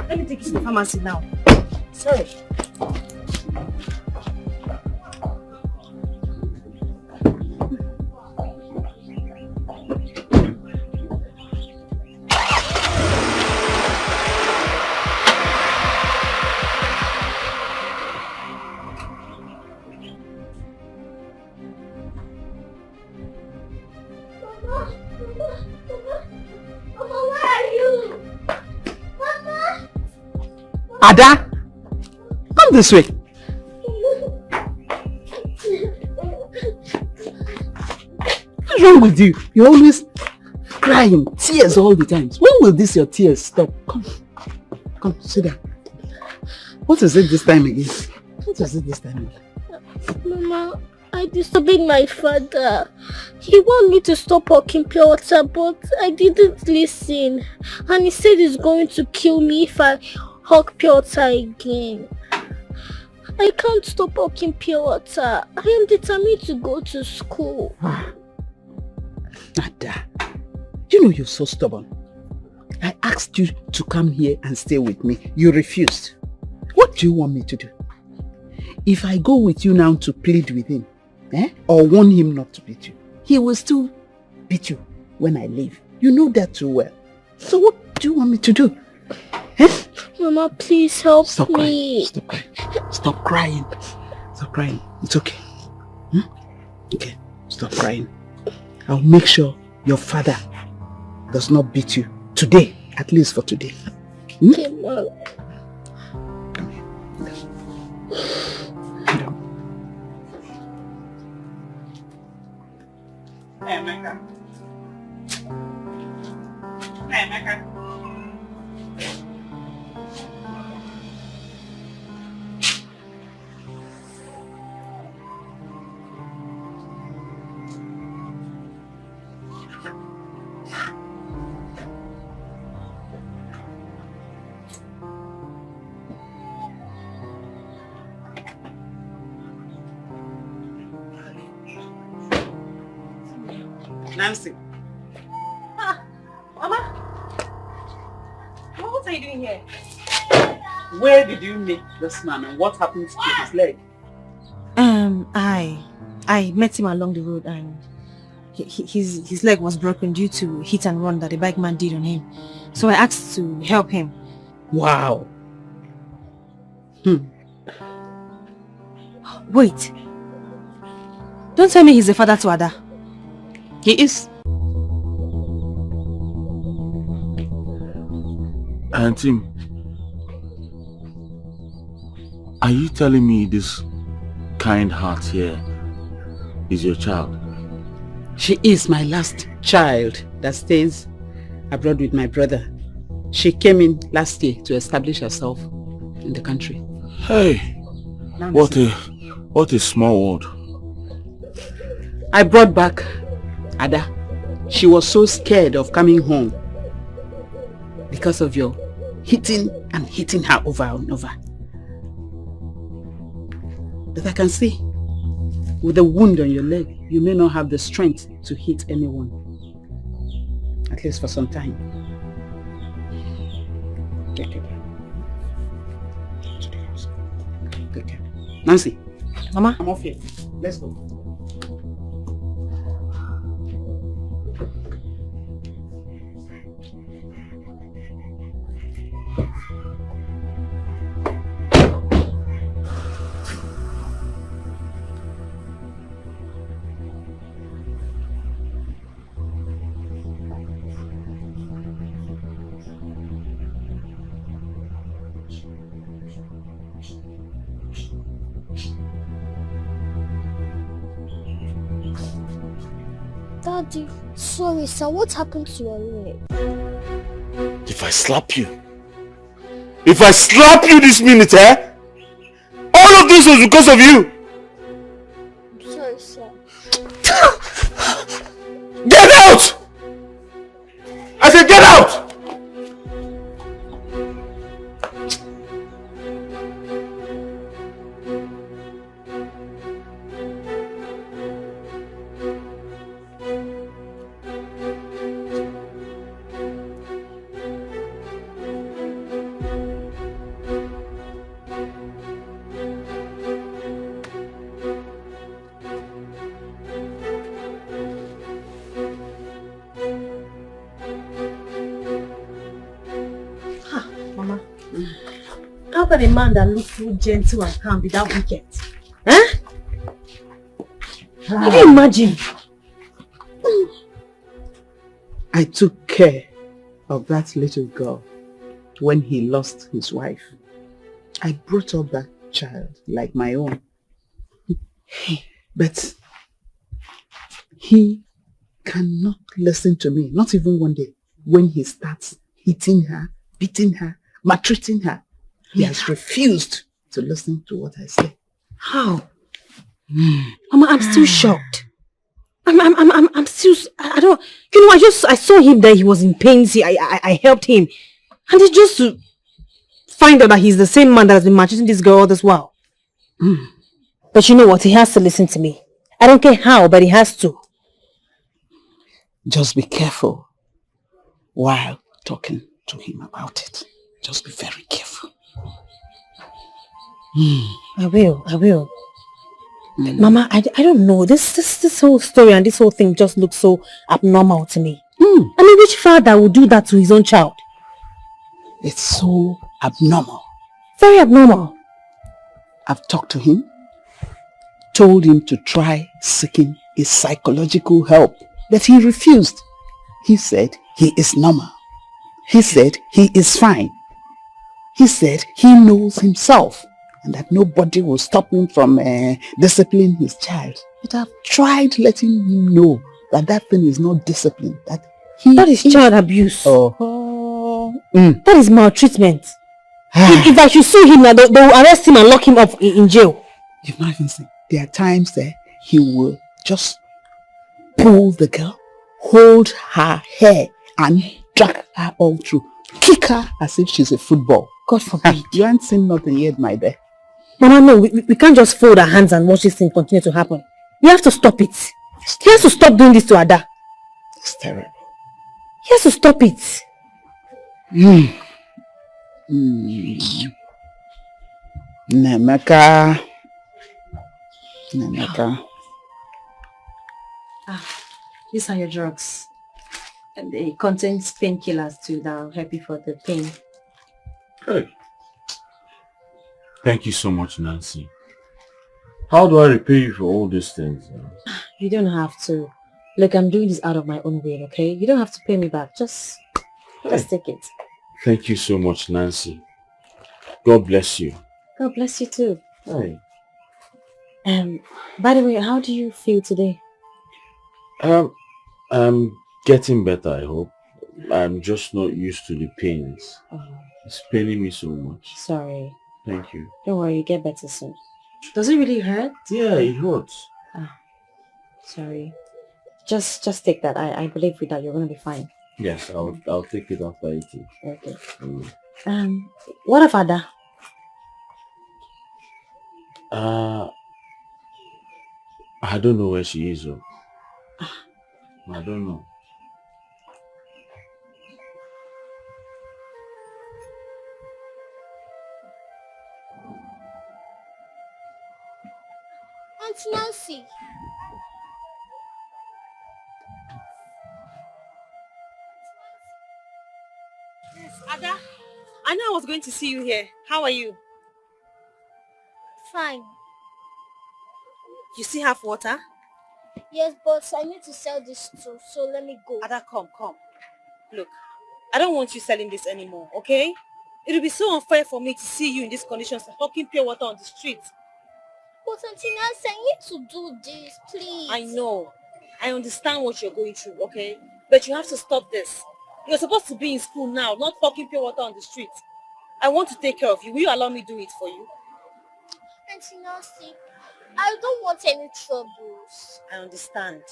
Let me take you to the pharmacy now. Sorry. Ada, come this way. What's wrong with you? You're always crying, tears all the time. When will your tears stop? Come, sit down. What is it this time again? What is it this time? Mama, I disobeyed my father. He wanted me to stop hawking pure water, but I didn't listen. And he said he's going to kill me if I hawk pure water again. I can't stop hawking pure water. I am determined to go to school. Ada, you know you're so stubborn. I asked you to come here and stay with me. You refused. What do you want me to do? If I go with you now to plead with him, or warn him not to beat you, he will still beat you when I leave. You know that too well. So what do you want me to do? Mama, please help Stop me. crying. Stop crying. Stop crying. It's okay. Okay, stop crying. I'll make sure your father does not beat you today, at least for today. Okay, Mom. Come here. Hey, Emeka. Hey, Emeka. Nancy. Mama, what are you doing here? Where did you meet this man and what happened to his leg? I met him along the road and his leg was broken due to hit and run that the bike man did on him. So I asked to help him. Wow. Wait. Don't tell me he's a father to Ada. He is. Auntie, are you telling me this kind heart here is your child? She is my last child that stays abroad with my brother. She came in last year to establish herself in the country. Hey, Nancy. what a small world. I brought back Ada. She was so scared of coming home because of your hitting her over and over. But I can see, with the wound on your leg, you may not have the strength to hit anyone. At least for some time. Take care. To the house. Take care. Nancy. Mama? I'm off here. Let's go. Daddy, sorry sir, what happened to your leg? If I slap you this minute, all of this was because of you. I'm sorry sir. Get out! I said get out! How can a man that looks so gentle and calm be that wicked? Huh? Can you imagine? I took care of that little girl when he lost his wife. I brought up that child like my own. But he cannot listen to me, not even one day, when he starts hitting her, beating her, maltreating her. He has refused to listen to what I say. How? Mama, I'm still shocked. I'm still, I don't, you know, I saw him there, he was in pain, see, I helped him. And it's just to find out that he's the same man that has been maltreating this girl all this while. But you know what, he has to listen to me. I don't care how, but he has to. Just be careful while talking to him about it. Just be very careful. I will. Mama, I don't know. This whole story and this whole thing just looks so abnormal to me. I mean, which father would do that to his own child? It's so abnormal. Very abnormal. I've talked to him, told him to try seeking a psychological help, but he refused. He said he is normal. He said he is fine. He said he knows himself and that nobody will stop him from disciplining his child. But I've tried letting him know that that thing is not discipline. That is child abuse. That is maltreatment. If I should sue him now, they will arrest him and lock him up in jail. You've not even seen. There are times that he will just pull the girl, hold her hair and drag her all through. Kick her as if she's a football. God forbid. You haven't seen nothing yet, my dear. Mama, no, we can't just fold our hands and watch this thing continue to happen. We have to stop it. He has to stop doing this to Ada. It's terrible. He has to stop it. Nemeka. These are your drugs. And they contain painkillers too that will help you for the pain. Hey. Thank you so much, Nancy. How do I repay you for all these things? You don't have to. Look, I'm doing this out of my own will, okay? You don't have to pay me back. Just take it. Thank you so much, Nancy. God bless you. God bless you too. Hey. By the way, how do you feel today? I'm getting better, I hope. I'm just not used to the pains. It's paining me so much. Sorry. Thank you. Don't worry, you get better soon. Does it really hurt? Yeah, it hurts. Sorry. Just take that. I believe with that you're gonna be fine. Yes, I'll take it after eating. Okay. What of Ada? I don't know where she is. I don't know. Auntie Nancy. Yes, Ada. I know I was going to see you here. How are you? Fine. You still have water? Yes, but I need to sell this too, so let me go. Ada, come. Look, I don't want you selling this anymore, okay? It will be so unfair for me to see you in these conditions, hawking pure water on the street. But Auntie Nancy, I need to do this, please. I know. I understand what you're going through, okay? But you have to stop this. You're supposed to be in school now, not hawking pure water on the street. I want to take care of you. Will you allow me to do it for you? Auntie Nancy, I don't want any troubles. I understand,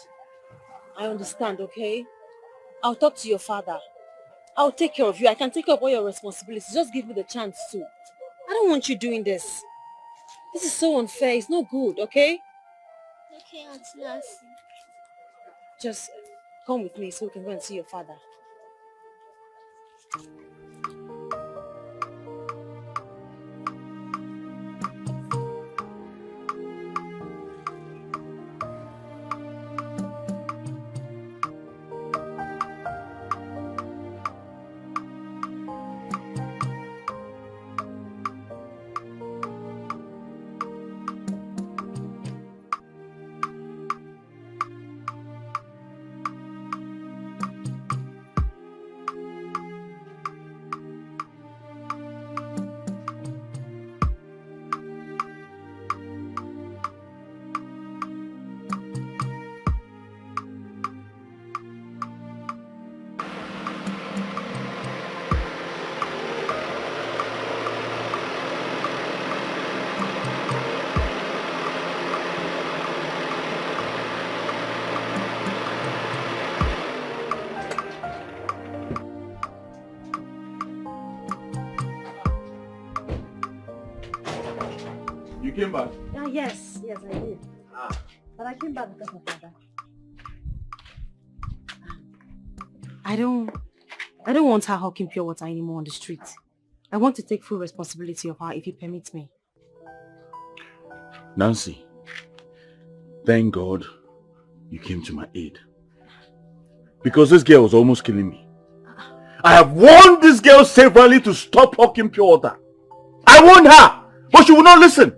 okay? I'll talk to your father. I'll take care of you. I can take care of all your responsibilities. Just give me the chance to. I don't want you doing this. This is so unfair. It's not good, okay? Okay, Auntie Nancy. Just come with me so we can go and see your father. came back? Yes, I did. But I came back because of Ada. I don't want her hawking pure water anymore on the street. I want to take full responsibility of her if you permit me. Nancy, thank God you came to my aid. Because this girl was almost killing me. I have warned this girl severally to stop hawking pure water. I warned her, but she would not listen.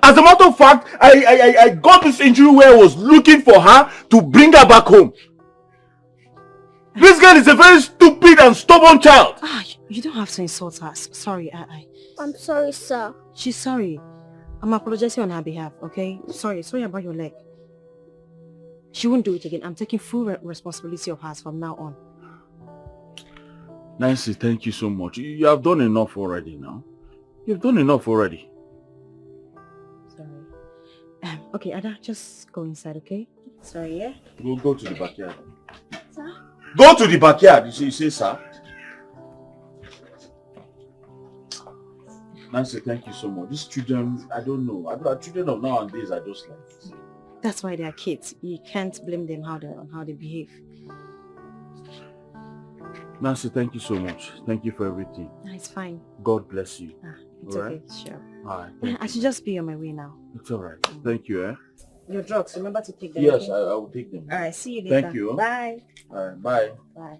As a matter of fact, I got this injury where I was looking for her to bring her back home. This girl is a very stupid and stubborn child. You don't have to insult her. Sorry, I'm sorry, sir. She's sorry. I'm apologizing on her behalf, okay? Sorry about your leg. She won't do it again. I'm taking full responsibility of hers from now on. Nancy, thank you so much. You have done enough already now. You've done enough already. Sorry. Okay, Ada, just go inside, okay? Sorry, yeah? We'll go to the backyard. Sir? Go to the backyard. You say, sir? Nancy, thank you so much. These children, I don't know. Children of nowadays are just like this. That's why they are kids. You can't blame them on how they behave. Nancy, thank you so much. Thank you for everything. It's fine. God bless you. It's all okay, right? sure. All right. I should just be on my way now. It's all right. Thank you, eh? Your drugs, remember to take them. Yes, okay? I will take them. All right, see you later. Thank you. Bye. All right, bye. Bye.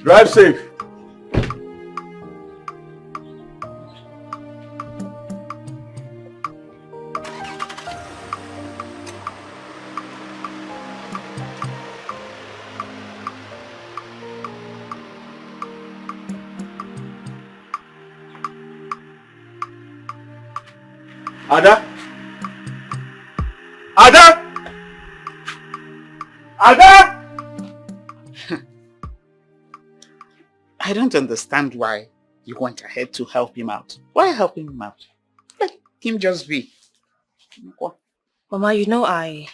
Drive safe. Ada? Ada? Ada? I don't understand why you went ahead to help him out. Why helping him out? Let him just be. Mama, you know, I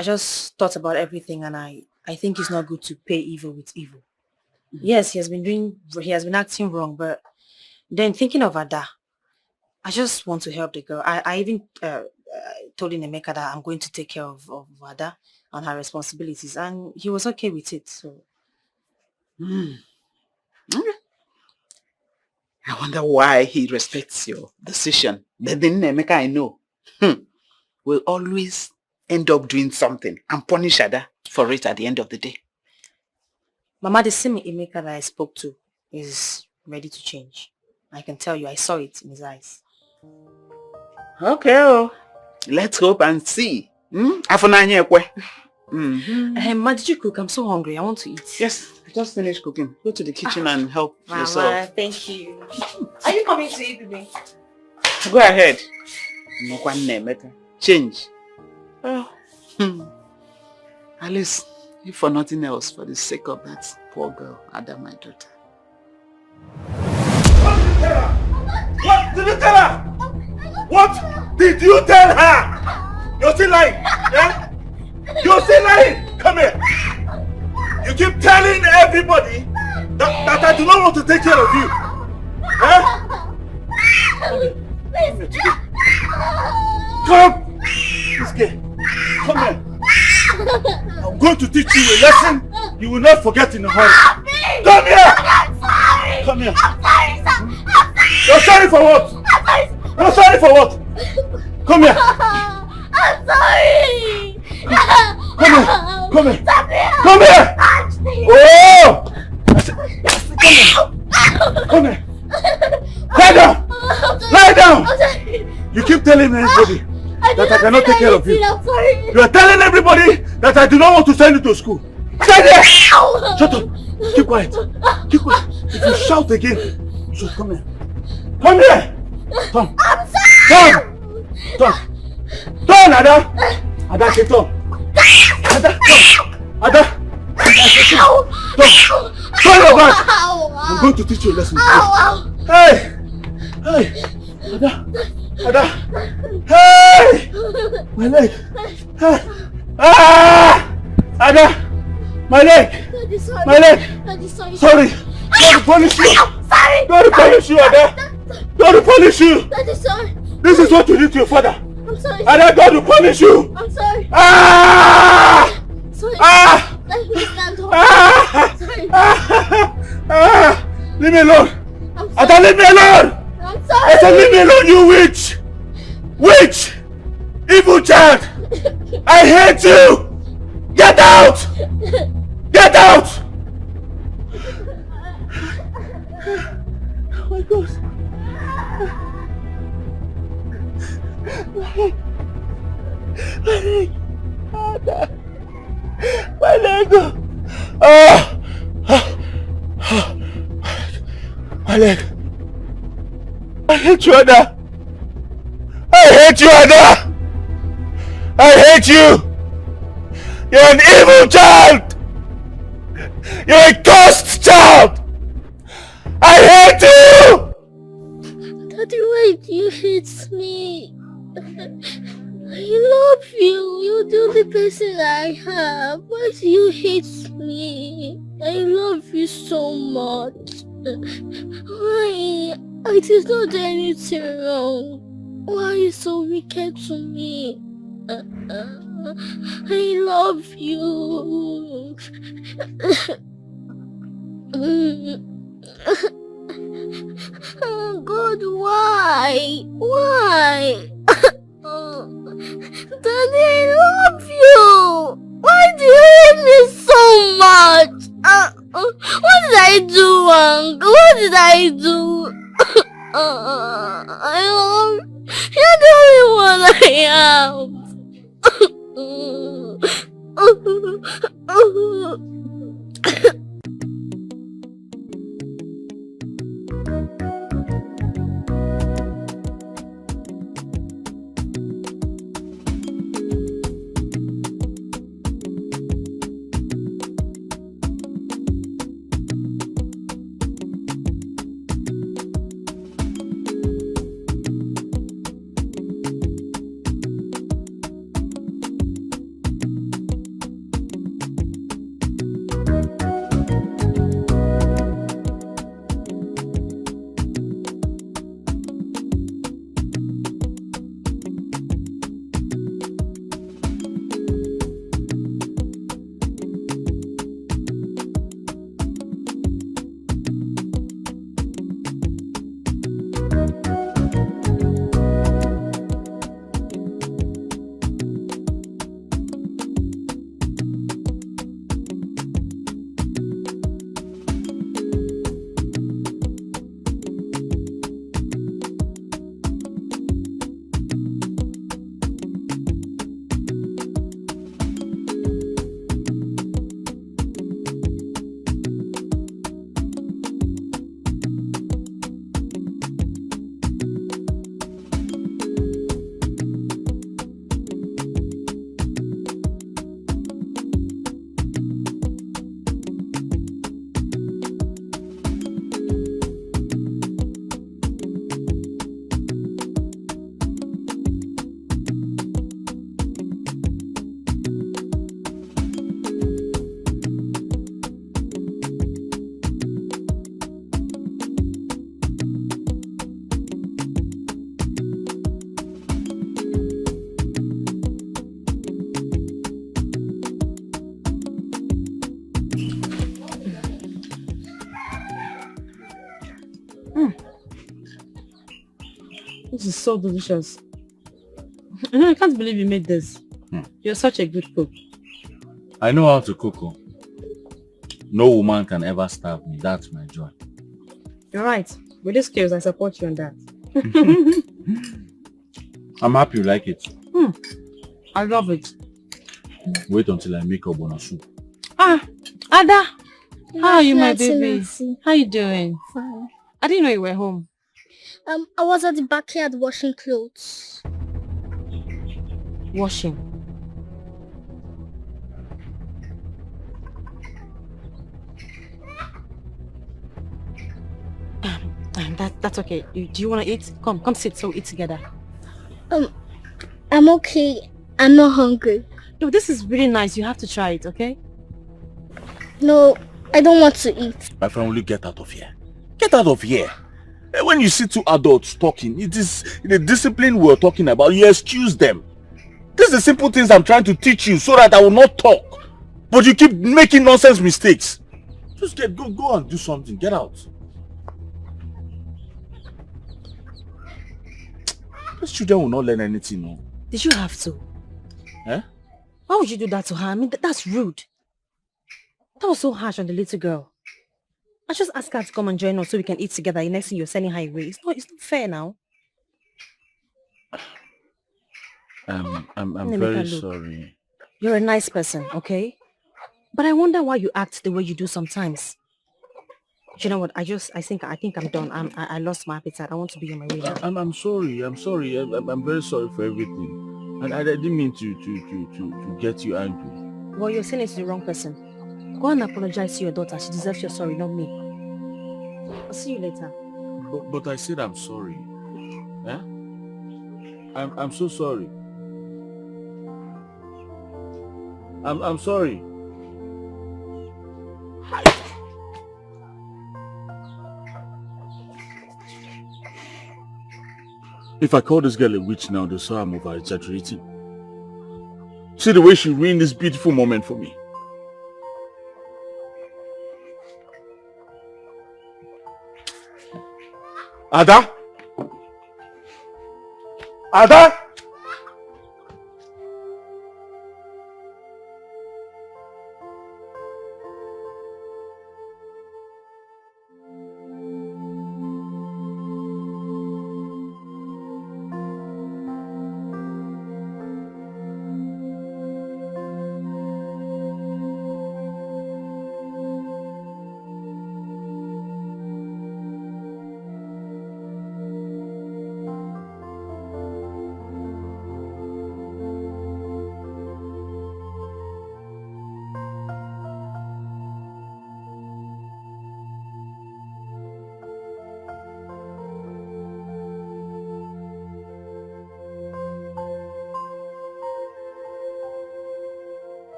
just thought about everything, and I think it's not good to pay evil with evil. Yes, he has been acting wrong, but then thinking of Ada, I just want to help the girl. I even told Nemeka that I'm going to take care of Ada and her responsibilities, and he was okay with it. So, I wonder why he respects your decision. But then Nemeka, I know, will always end up doing something and punish Ada for it at the end of the day. Mama, the same Emeka that I spoke to is ready to change. I can tell you, I saw it in his eyes. Okay, let's hope and see. Ma, did you cook? I'm so hungry. I want to eat. Yes, I just finished cooking. Go to the kitchen and help yourself. Mama, thank you. Are you coming to eat with me? Go ahead. Change. Oh. At least, if for nothing else, for the sake of that poor girl, Ada, my daughter. What did you tell her? What did you tell her? You're still lying. Yeah? You're still lying. Come here. You keep telling everybody that I do not want to take care of you. Come. This girl. Come here. I'm going to teach you a lesson you will not forget in a hurry. Come here. I'm sorry. Come here. I'm sorry, sir. You're sorry for what? You're sorry for what? Come here. I'm sorry. Come here. Come here. Stop here. Come here. Oh! Come here. Lie down. Lie down. You keep telling everybody that I cannot take care of you. I'm sorry. You are telling everybody that I do not want to send you to school. Stay there. Shut up. Keep quiet. Keep quiet. If you shout again, you should come here. Come here. Come. I'm sorry. Come. Come. Turn, Ada. Ada, say turn. Ada, come. Ada. Turn your back. I'm going to teach you a lesson. Hey. Hey. Ada. Ada. Hey. My leg. Hey. Ah. Ada. My leg. Daddy, sorry. My leg. Daddy, sorry. Sorry. God will punish you! Sorry! God will punish you, Ada! God will punish you! Daddy, sorry! This is what you did to your father! I'm sorry! Ada, God will punish you! I'm sorry! Ah! Sorry! Ah! Let me stand up! Ah! Sorry! Ah! Leave me alone! I'm sorry! Ada, leave me alone! I'm sorry! I said leave me alone, you witch! Witch! Evil child! I hate you! Get out! Get out! Oh my God! My leg! Ada! My leg! Oh! My leg! I hate you, Ada! I hate you, Ada! I hate you! You're an evil child! You're a cursed child! I hate you! Daddy, why do you hate me? I love you. You're the only person I have. Why do you hate me? I love you so much. Why? I did not do anything wrong. Why are you so wicked to me? I love you. Oh God, why? Why? Daddy, I love you. Why do you hate me so much? What did I do wrong? What did I do? I love. You're the only one I have. This is so delicious. I can't believe you made this. You're such a good cook. I know how to cook. No woman can ever starve me. That's my joy. You're right. With these skills, I support you on that. I'm happy you like it. I love it. Wait until I make ogbonna soup. Ada! How are you, my Nancy, baby? Nancy. How you doing? Fine. I didn't know you were home. I was at the backyard washing clothes. Washing. That's okay. Do you want to eat? Come sit so we eat together. I'm okay. I'm not hungry. No, this is really nice. You have to try it, okay? No, I don't want to eat. My friend, will you get out of here? Get out of here. When you see two adults talking, it is the discipline we're talking about. You excuse them. These are the simple things I'm trying to teach you so that I will not talk. But you keep making nonsense mistakes. Just go and do something. Get out. These children will not learn anything, no. Did you have to? Eh? Why would you do that to her? I mean, that's rude. That was so harsh on the little girl. I just asked her to come and join us so we can eat together. The next thing you're sending her away. It's not fair now. I'm very sorry. You're a nice person, okay? But I wonder why you act the way you do sometimes. You know what? I think I'm done. I lost my appetite. I want to be on my way now. I'm sorry. I'm sorry. I'm very sorry for everything. And I didn't mean to get you angry. Well, you're saying it to the wrong person. Go and apologize to your daughter. She deserves your sorry, not me. I'll see you later. But I said I'm sorry. Eh? I'm so sorry. I'm sorry. If I call this girl a witch now, they'll say I'm over-exaggerating. See the way she ruined this beautiful moment for me. Ada? Ada?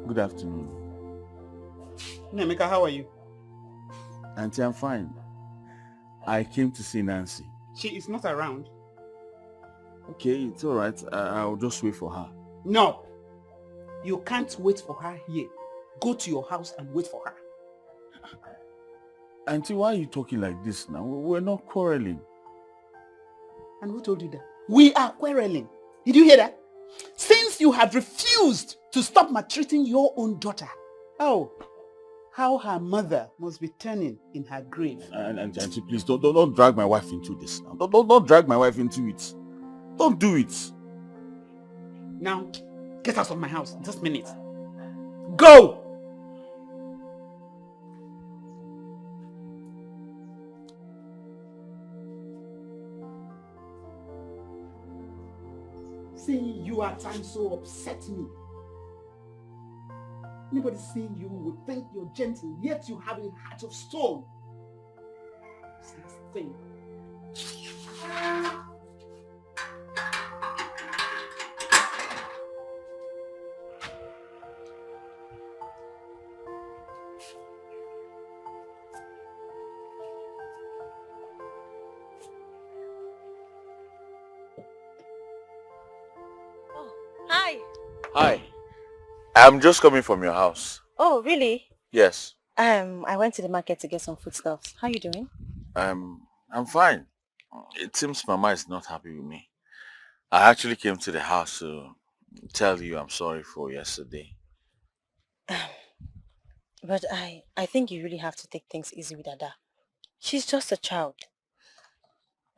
Good afternoon. Nemeka, how are you? Auntie, I'm fine. I came to see Nancy. She is not around. Okay, it's alright. I'll just wait for her. No. You can't wait for her here. Go to your house and wait for her. Auntie, why are you talking like this now? We're not quarreling. And who told you that? We are quarreling. Did you hear that? Since you have refused to stop maltreating your own daughter. Oh, how her mother must be turning in her grave. And Auntie, please don't drag my wife into this now. Don't drag my wife into it. Don't do it. Now, get out of my house in just a minute. Go! Seeing you at times so upset me. Anybody seeing you would think you're gentle, yet you have a heart of stone. Thing. Hi. Hi. I'm just coming from your house. Oh, really? Yes. I went to the market to get some foodstuffs. How are you doing? I'm fine. It seems Mama is not happy with me. I actually came to the house to tell you I'm sorry for yesterday. But I think you really have to take things easy with Ada. She's just a child.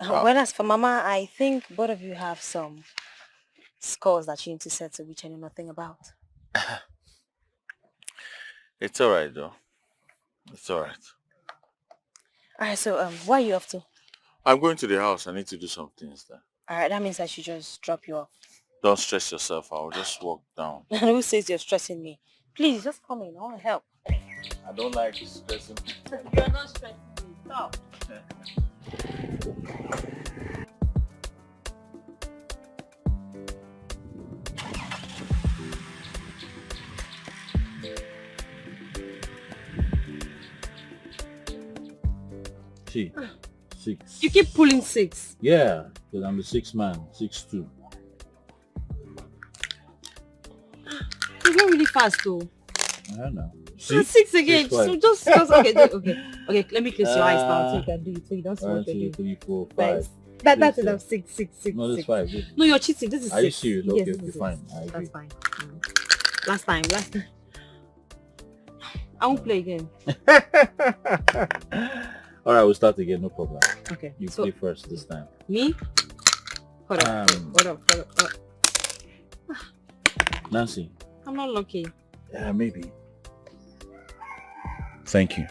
Whereas for Mama, I think both of you have some scores that you need to settle, which I know nothing about. It's alright though. It's alright. Alright, so where are you off to? I'm going to the house. I need to do some things there. Alright, that means I should just drop you off. Don't stress yourself. I'll just walk down. Who says you're stressing me? Please, just come in. I want to help. I don't like stressing. You're not stressing me. Stop. See, 6. You keep pulling 6. Yeah, because I'm the 6th man, 6'2". You're going really fast though. I don't know. See? 6 again. 6, So just okay. Let me close your eyes now so you can do it. So you don't see what you're 1, 2, doing. 3, 4, 5. That's enough. 6. No, that's 5. No, you're cheating. This is 6. Are you serious? Yes, Okay, this is fine. six. I agree. That's fine. Last time. I won't play again. Alright, we'll start again. No problem. Okay. You play first this time. Me? Hold up. Hold up. Nancy. I'm not lucky. Yeah, maybe. Thank you.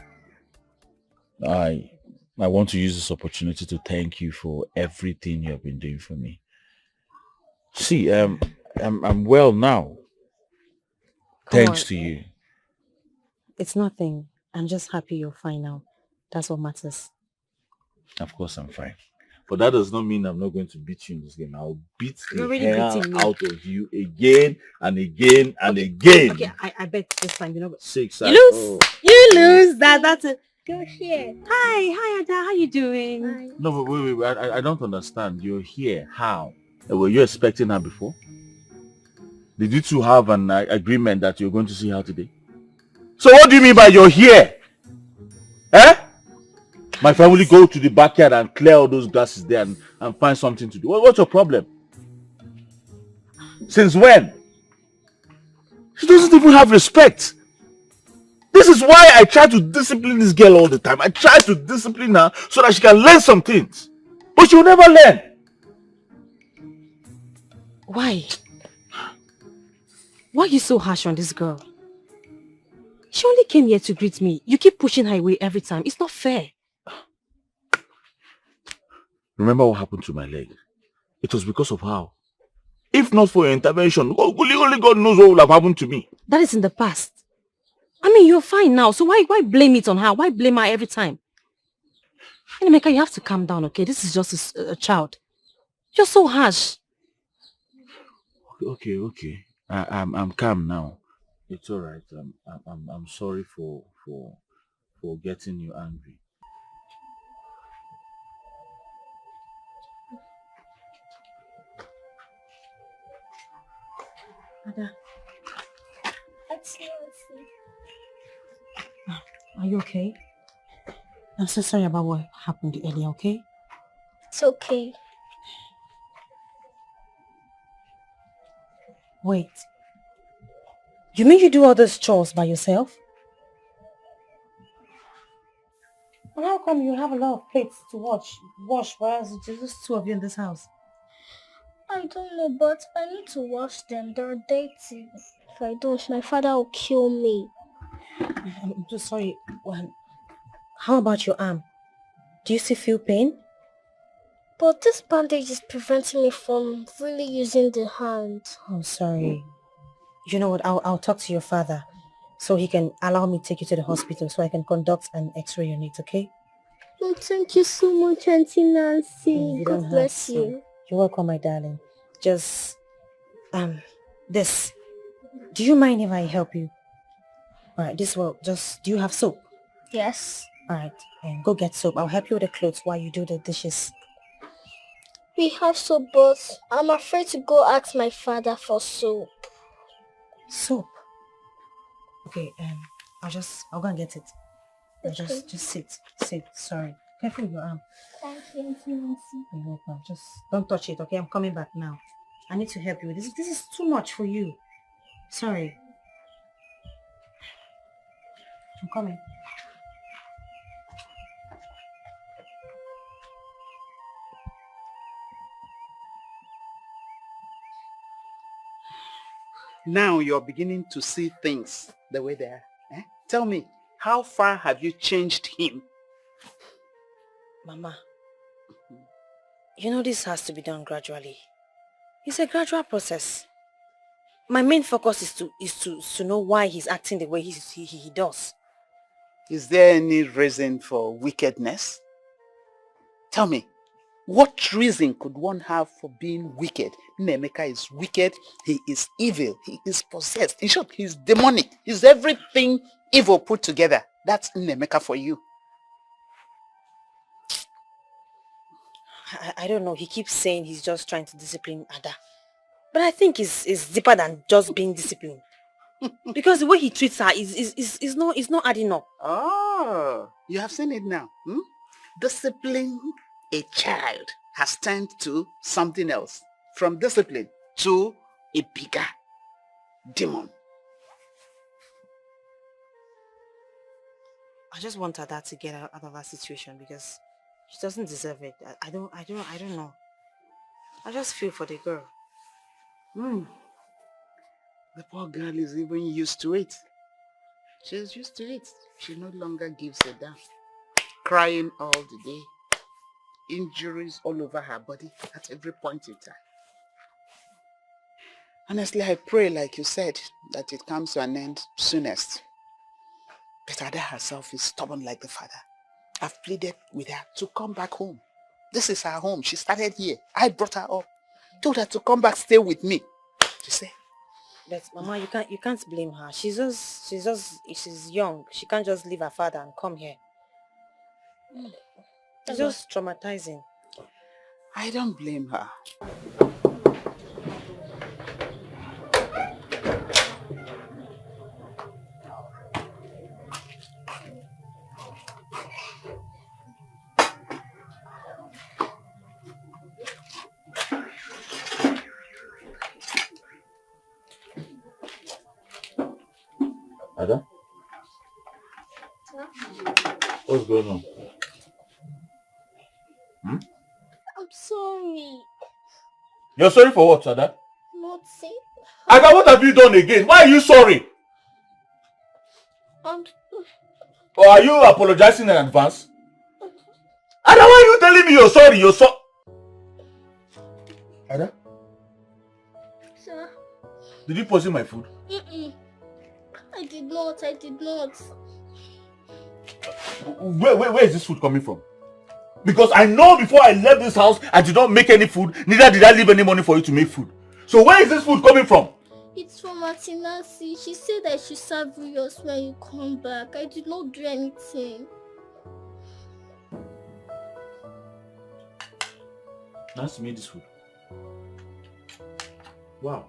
I want to use this opportunity to thank you for everything you have been doing for me. See, I'm well now. Thanks to you. It's nothing. I'm just happy you're fine now. That's what matters. Of course I'm fine. But that does not mean I'm not going to beat you in this game. I'll beat the hell out of you again and again and again. Okay, I bet this time, 6. You lose. Oh. You lose. That's it. You're here. Hi, Ada. How you doing? Hi. No, but wait. I don't understand. You're here. How? Were you expecting her before? Did you two have an agreement that you're going to see her today? So what do you mean by you're here? Eh? My family go to the backyard and clear all those glasses there and find something to do. What's your problem? Since when? She doesn't even have respect. This is why I try to discipline this girl all the time. I try to discipline her so that she can learn some things. But she'll never learn. Why? Why are you so harsh on this girl? She only came here to greet me. You keep pushing her away every time. It's not fair. Remember what happened to my leg? It was because of her. If not for your intervention, only God knows what would have happened to me. That is in the past. I mean, you're fine now, so why blame it on her? Why blame her every time? Emeka, you have to calm down, okay? This is just a child. You're so harsh. Okay. I'm calm now. It's all right. I'm sorry for getting you angry. Ada. Are you okay? I'm so sorry about what happened earlier, okay? It's okay. Wait. You mean you do all those chores by yourself? And how come you have a lot of plates to wash whereas it's just 2 of you in this house? I don't know, but I need to wash them. They're dirty. If I don't, my father will kill me. I'm so sorry. How about your arm? Do you still feel pain? But this bandage is preventing me from really using the hand. Oh, sorry. You know what? I'll talk to your father so he can allow me to take you to the hospital so I can conduct an x-ray unit, okay? Oh, thank you so much, Auntie Nancy. God bless you. You're welcome, my darling. Just, this. Do you mind if I help you? Alright, this will just, do you have soap? Yes. Alright, go get soap. I'll help you with the clothes while you do the dishes. We have soap, but I'm afraid to go ask my father for soap. Soap? Okay, I'll go and get it. Just sit. Sorry. Careful with your arm. Thank you, Auntie Nancy. You're welcome. Just don't touch it, okay? I'm coming back now. I need to help you. This is too much for you. Sorry. I'm coming. Now you're beginning to see things the way they are. Eh? Tell me, how far have you changed him? Mama, you know this has to be done gradually. It's a gradual process. My main focus is to know why he's acting the way he does. Is there any reason for wickedness? Tell me, what reason could one have for being wicked? Nemeka is wicked, he is evil, he is possessed. In short, he's demonic. He's everything evil put together. That's Nemeka for you. I don't know. He keeps saying he's just trying to discipline Ada. But I think it's deeper than just being disciplined. Because the way he treats her is not adding up. Oh, you have seen it now. Discipline a child has turned to something else. From discipline to a bigger demon. I just want Ada to get out of that situation because she doesn't deserve it. I don't know. I just feel for the girl. The poor girl is even used to it. She's used to it. She no longer gives a damn. Crying all the day. Injuries all over her body at every point in time. Honestly, I pray, like you said, that it comes to an end soonest. But Ada herself is stubborn like the father. I've pleaded with her to come back home. This is her home. She started here. I brought her up. Told her to come back, stay with me. She said. But Mama, you can't blame her. She's young. She can't just leave her father and come here. It's just traumatizing. I don't blame her. Ada? What's going on? I'm sorry. You're sorry for what, Ada? Nothing. Ada, what have you done again? Why are you sorry? Or are you apologizing in advance? Ada, why are you telling me you're sorry? You're so... Ada? Sir? Did you poison my food? I did not. Where is this food coming from? Because I know before I left this house, I did not make any food, neither did I leave any money for you to make food. So where is this food coming from? It's from Auntie Nancy. She said I should serve you yours when you come back. I did not do anything. Nancy made this food. Wow.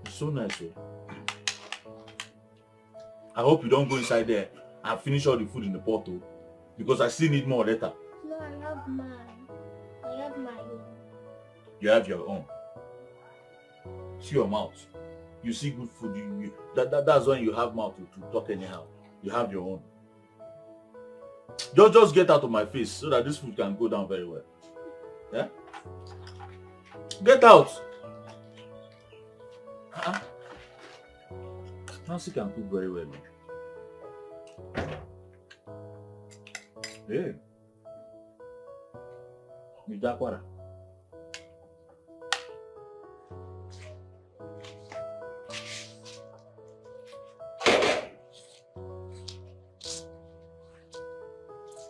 It's so nice, eh? I hope you don't go inside there and finish all the food in the pot, oh, because I still need more later. No, I have mine. I have my own. You have your own. See your mouth. You see good food. That's when you have mouth to talk anyhow. You have your own. Just get out of my face so that this food can go down very well. Yeah? Get out. Nancy can cook very well. Hey. Midakwara.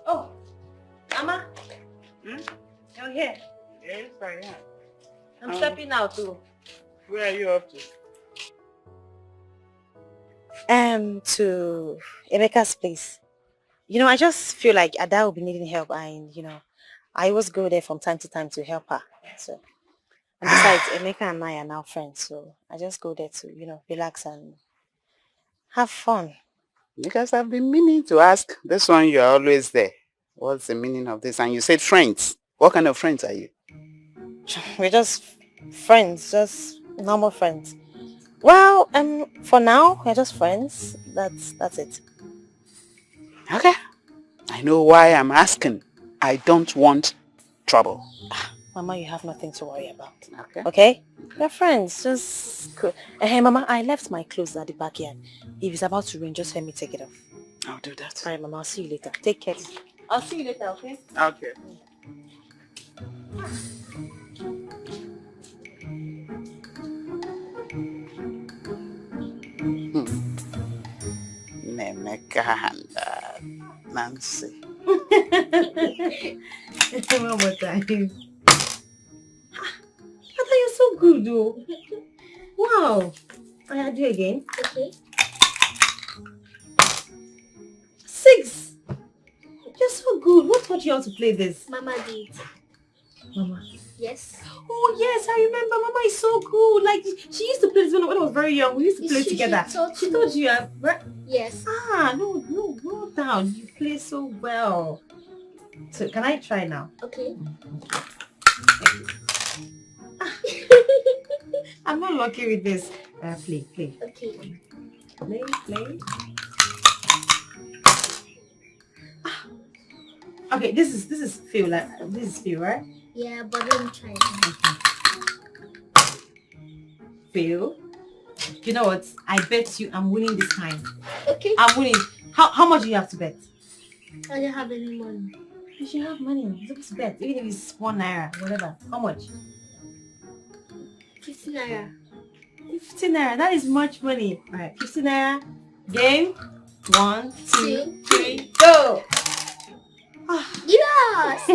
Oh, Mama. You're here. Yes, I am. I'm stepping out too. Where are you up to? To Emeka's place. You know, I just feel like Ada will be needing help and, you know, I always go there from time to time to help her. So, and besides, Emeka and I are now friends, so I just go there to, you know, relax and have fun. Because I've been meaning to ask, this one you're always there. What's the meaning of this? And you said friends. What kind of friends are you? We're just friends, just normal friends. Well, for now, we're just friends. That's it. Okay. I know why I'm asking. I don't want trouble. Mama, you have nothing to worry about. Okay. Okay? We're friends. Just cool. Hey, Mama, I left my clothes at the backyard. If it's about to rain, just help me take it off. I'll do that. Alright, Mama, I'll see you later. Take care. I'll see you later, okay? Okay. Nemeka and Nancy. One more time. I thought you're so good, though. Wow. I'll do it again. Okay. 6. You're so good. What taught you how to play this? Mama did. Mama. Yes. Oh, yes, I remember. Mama is so cool. Like, she used to play this when I was very young. We used to play together. She taught you, right? Yes. Ah, no, well done. You play so well. So, can I try now? Okay. I'm not lucky with this. Play. Okay. Play. Okay, this is Phil. This is Phil, right? Yeah, but let me try it. Phil, you know what? I bet you I'm winning this time. Okay. I'm winning. How much do you have to bet? I don't have any money. You should have money. You're supposed to bet, even if it's 1 naira, whatever. How much? 50 naira. 50 naira. That is much money. All right, 50 naira. Game. 1, 2, 3, go. Yes.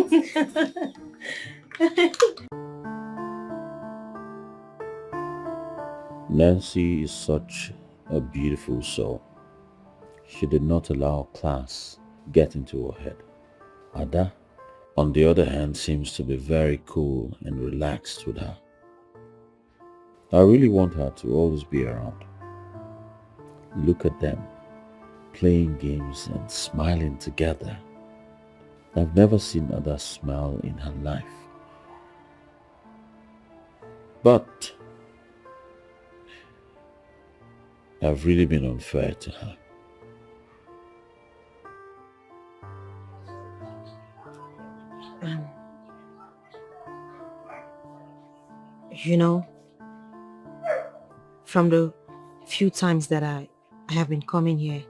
Nancy is such a beautiful soul. She did not allow class get into her head. Ada, on the other hand, seems to be very cool and relaxed with her. I really want her to always be around. Look at them, playing games and smiling together. I've never seen Ada smile in her life. But I've really been unfair to her. You know, from the few times that I have been coming here,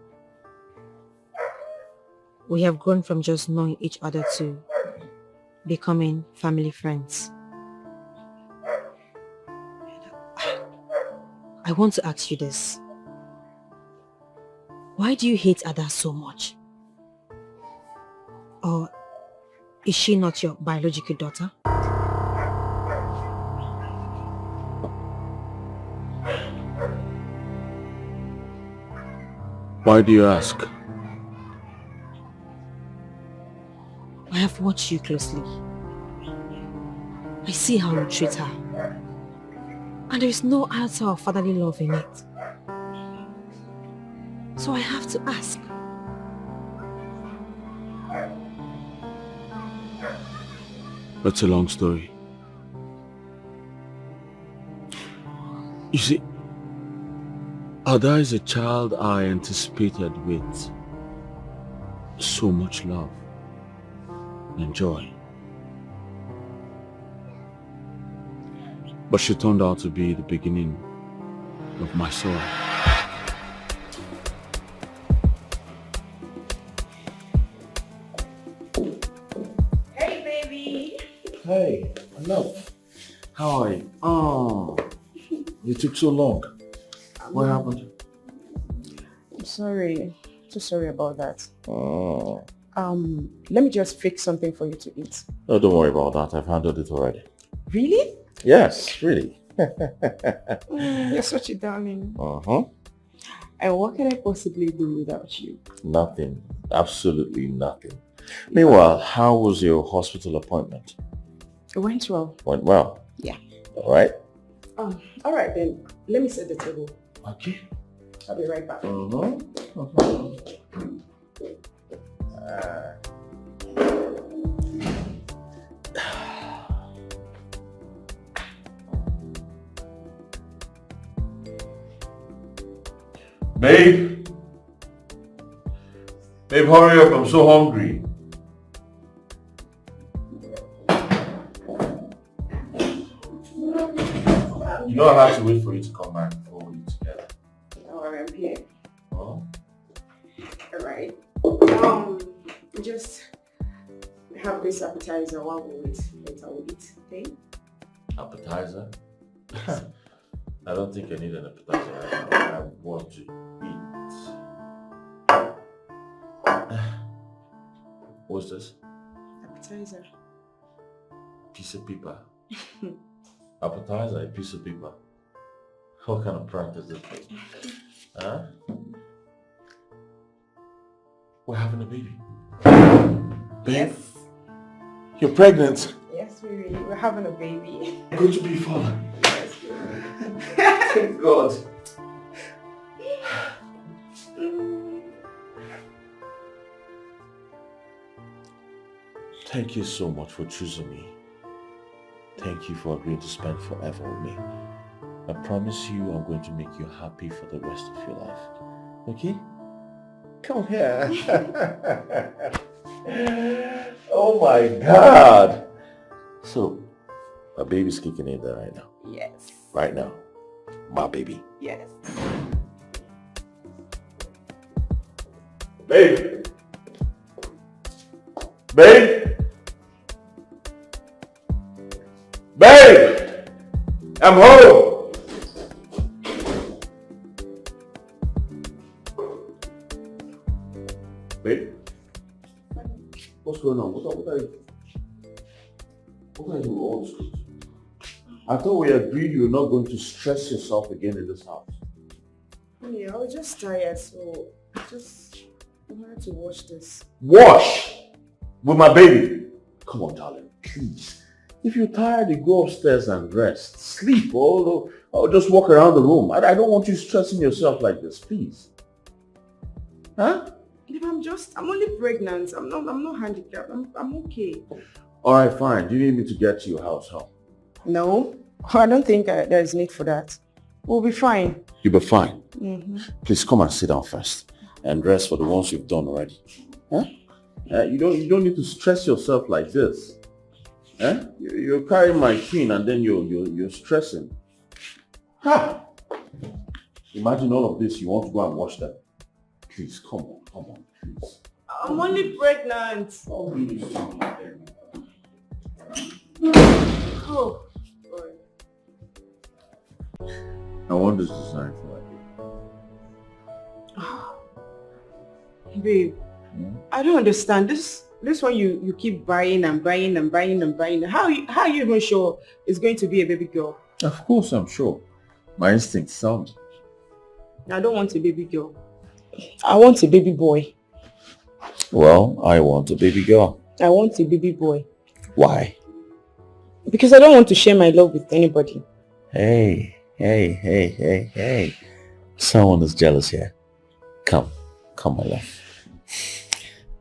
we have grown from just knowing each other to becoming family friends. I want to ask you this. Why do you hate Ada so much? Or is she not your biological daughter? Why do you ask? I have watched you closely. I see how you treat her. And there is no answer of fatherly love in it. So I have to ask. That's a long story. You see, Ada is a child I anticipated with so much love and joy. But she turned out to be the beginning of my sorrow. Hey, baby. Hey, hello. How are you? Oh, you took so long. What happened? I'm sorry. So sorry about that. Oh. Let me just fix something for you to eat. No, don't worry about that. I've handled it already. Really? Yes, really. You're such a darling. Uh-huh. And what can I possibly do without you? Nothing. Absolutely nothing. Meanwhile, how was your hospital appointment? It went well. Went well? Yeah. All right. All right then. Let me set the table. Okay. I'll be right back. Babe! Babe, hurry up, I'm so hungry. You know I have to wait for you to come back before we eat together. Alright, I'm here. Oh? Alright. Just have this appetizer while we wait. Later we'll eat, okay? Appetizer? I don't think I need an appetizer right now. I want to eat. What's this? Appetizer. Piece of paper. Appetizer, a piece of paper. What kind of prank is this? Huh? We're having a baby. Babe? Yes. You're pregnant? Yes, we're having a baby. I'm going to be a father. Yes, Thank God. Thank you so much for choosing me. Thank you for agreeing to spend forever with me. I promise you I'm going to make you happy for the rest of your life. Okay? Come here. Oh my God. So, my baby's kicking in there right now. Yes. Right now. My baby. Yes. Babe! Babe! Babe! I'm home! Babe? What's going on? What are you doing with all this clothes? I thought we agreed you were not going to stress yourself again in this house. Yeah, I was just tired, so I wanted to watch this. Wash! With my baby. Come on, darling, please. If you're tired, you go upstairs and rest. Sleep or just walk around the room. I don't want you stressing yourself like this, please. Huh? If I'm only pregnant. I'm not handicapped. I'm okay. Alright, fine. Do you need me to get to your house home? No, I don't think there's need for that. We'll be fine. You'll be fine. Mm-hmm. Please come and sit down first and rest for the ones you've done already. Huh? You don't need to stress yourself like this. Huh? You're carrying my queen and then you're stressing. Ha! Imagine all of this. You want to go and wash them. Please, come on, please. I'm only pregnant. Oh, sorry. I want this design for you. Babe, I don't understand. This one you keep buying and buying and buying and buying. How are you even sure it's going to be a baby girl? Of course I'm sure. My instincts tell me. I don't want a baby girl. I want a baby boy. Well, I want a baby girl. I want a baby boy. Why? Because I don't want to share my love with anybody. Hey. Someone is jealous here. Come, my love.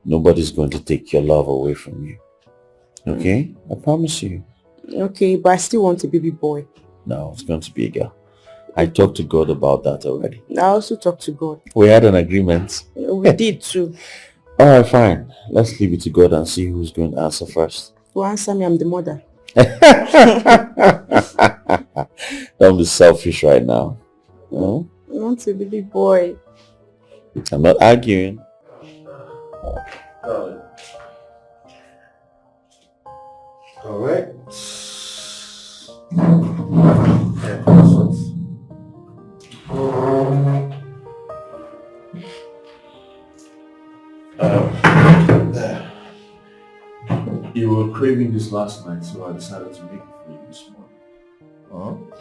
Nobody's going to take your love away from you. Okay? I promise you. Okay, but I still want a baby boy. No, it's going to be a girl. I talked to God about that already. I also talked to God. We had an agreement. We did too. Alright, fine. Let's leave it to God and see who's going to answer first. Who answer me? I'm the mother. Don't be selfish right now. No? I want a baby boy. I'm not arguing. Alright. You were craving this last night, so I decided to make it for you this morning.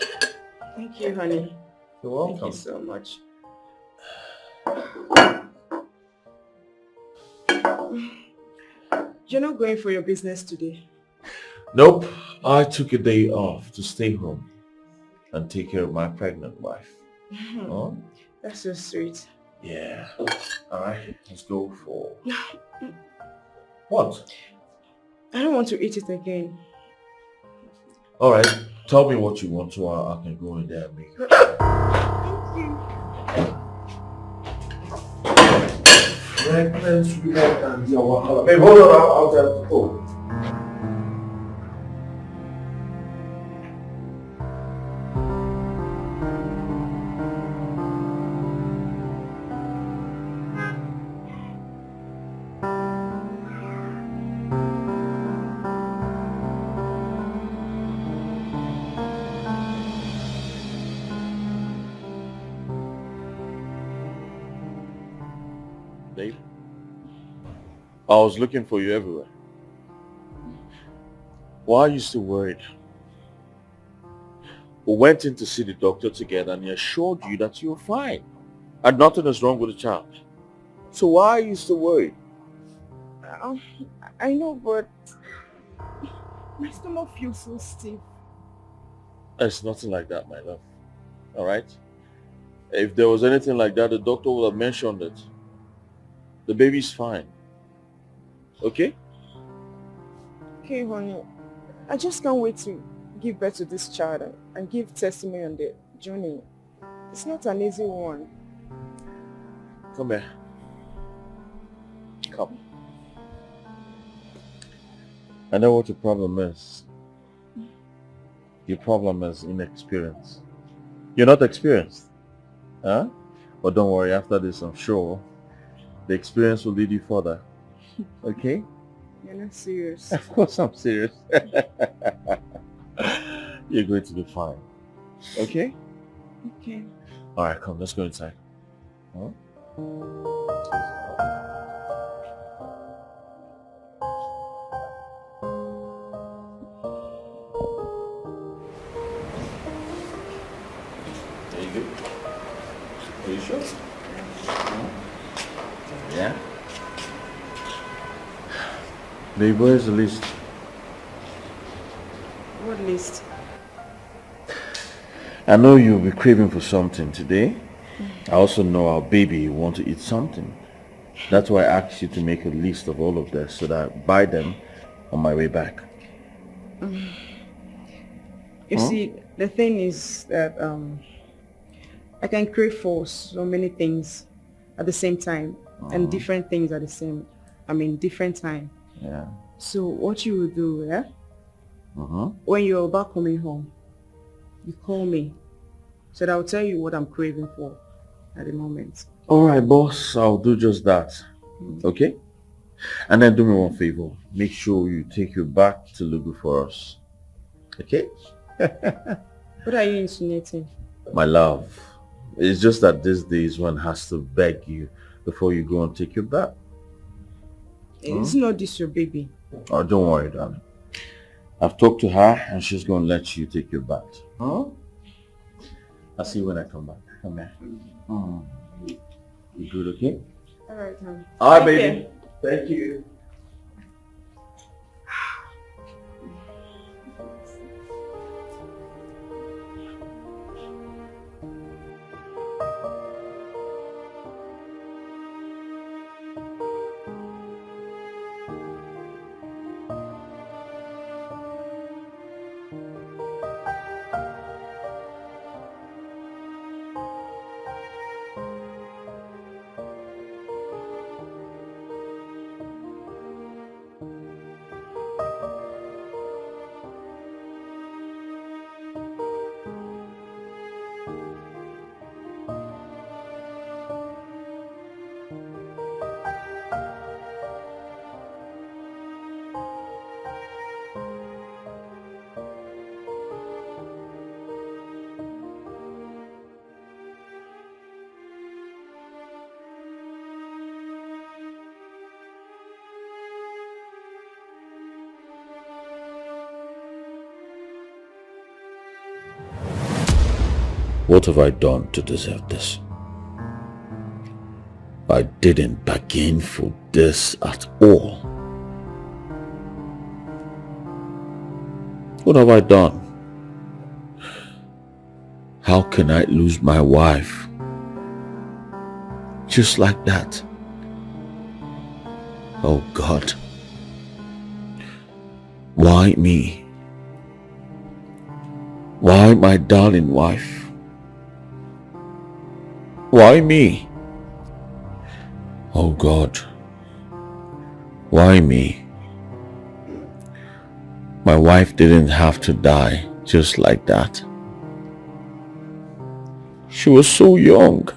Thank you, honey. You're welcome. Thank you so much. You're not going for your business today? Nope. I took a day off to stay home and take care of my pregnant wife. That's so sweet. Yeah. Alright, let's go for... What? I don't want to eat it again. Alright, tell me what you want so I can go in there and make it. Thank you. Pregnant, sweetheart, and your wahala. Babe, hold on, I'll get the phone. Babe, I was looking for you everywhere. Why are you still worried? We went in to see the doctor together and he assured you that you're fine and nothing is wrong with the child. So why are you still worried? I know, but my stomach feels so stiff. It's nothing like that, my love. Alright? If there was anything like that, the doctor would have mentioned it. The baby's fine. Okay? Okay, honey. I just can't wait to give birth to this child and give testimony on the journey. It's not an easy one. Come here. Come. I know what your problem is. Your problem is inexperience. You're not experienced. Huh? But don't worry, after this I'm sure the experience will lead you further. Okay? You're not serious. Of course I'm serious. You're going to be fine. Okay? Okay. Alright, come, let's go inside. Huh? There you go. Are you sure? Yeah? Babe, where's the list? What list? I know you'll be craving for something today. I also know our baby will want to eat something. That's why I asked you to make a list of all of this so that I buy them on my way back. You see, the thing is that I can crave for so many things at the same time and different things at the same, different time. Yeah. So what you will do, yeah? When you're about coming home, you call me so that I'll tell you what I'm craving for at the moment. Alright, boss, I'll do just that. Okay? And then do me one favor. Make sure you take your back to look for us. Okay? What are you insinuating? My love, it's just that these days one has to beg you before you go and take your bath. It's not this your baby. Oh, don't worry, darling. I've talked to her and she's going to let you take your bath. Huh? I'll see you when I come back. Come here. You good, okay? Alright, honey. Alright, baby. Thank you. What have I done to deserve this? I didn't bargain for this at all. What have I done? How can I lose my wife? Just like that. Oh God. Why me? Why my darling wife? Why me? Oh God, why me? My wife didn't have to die just like that. She was so young,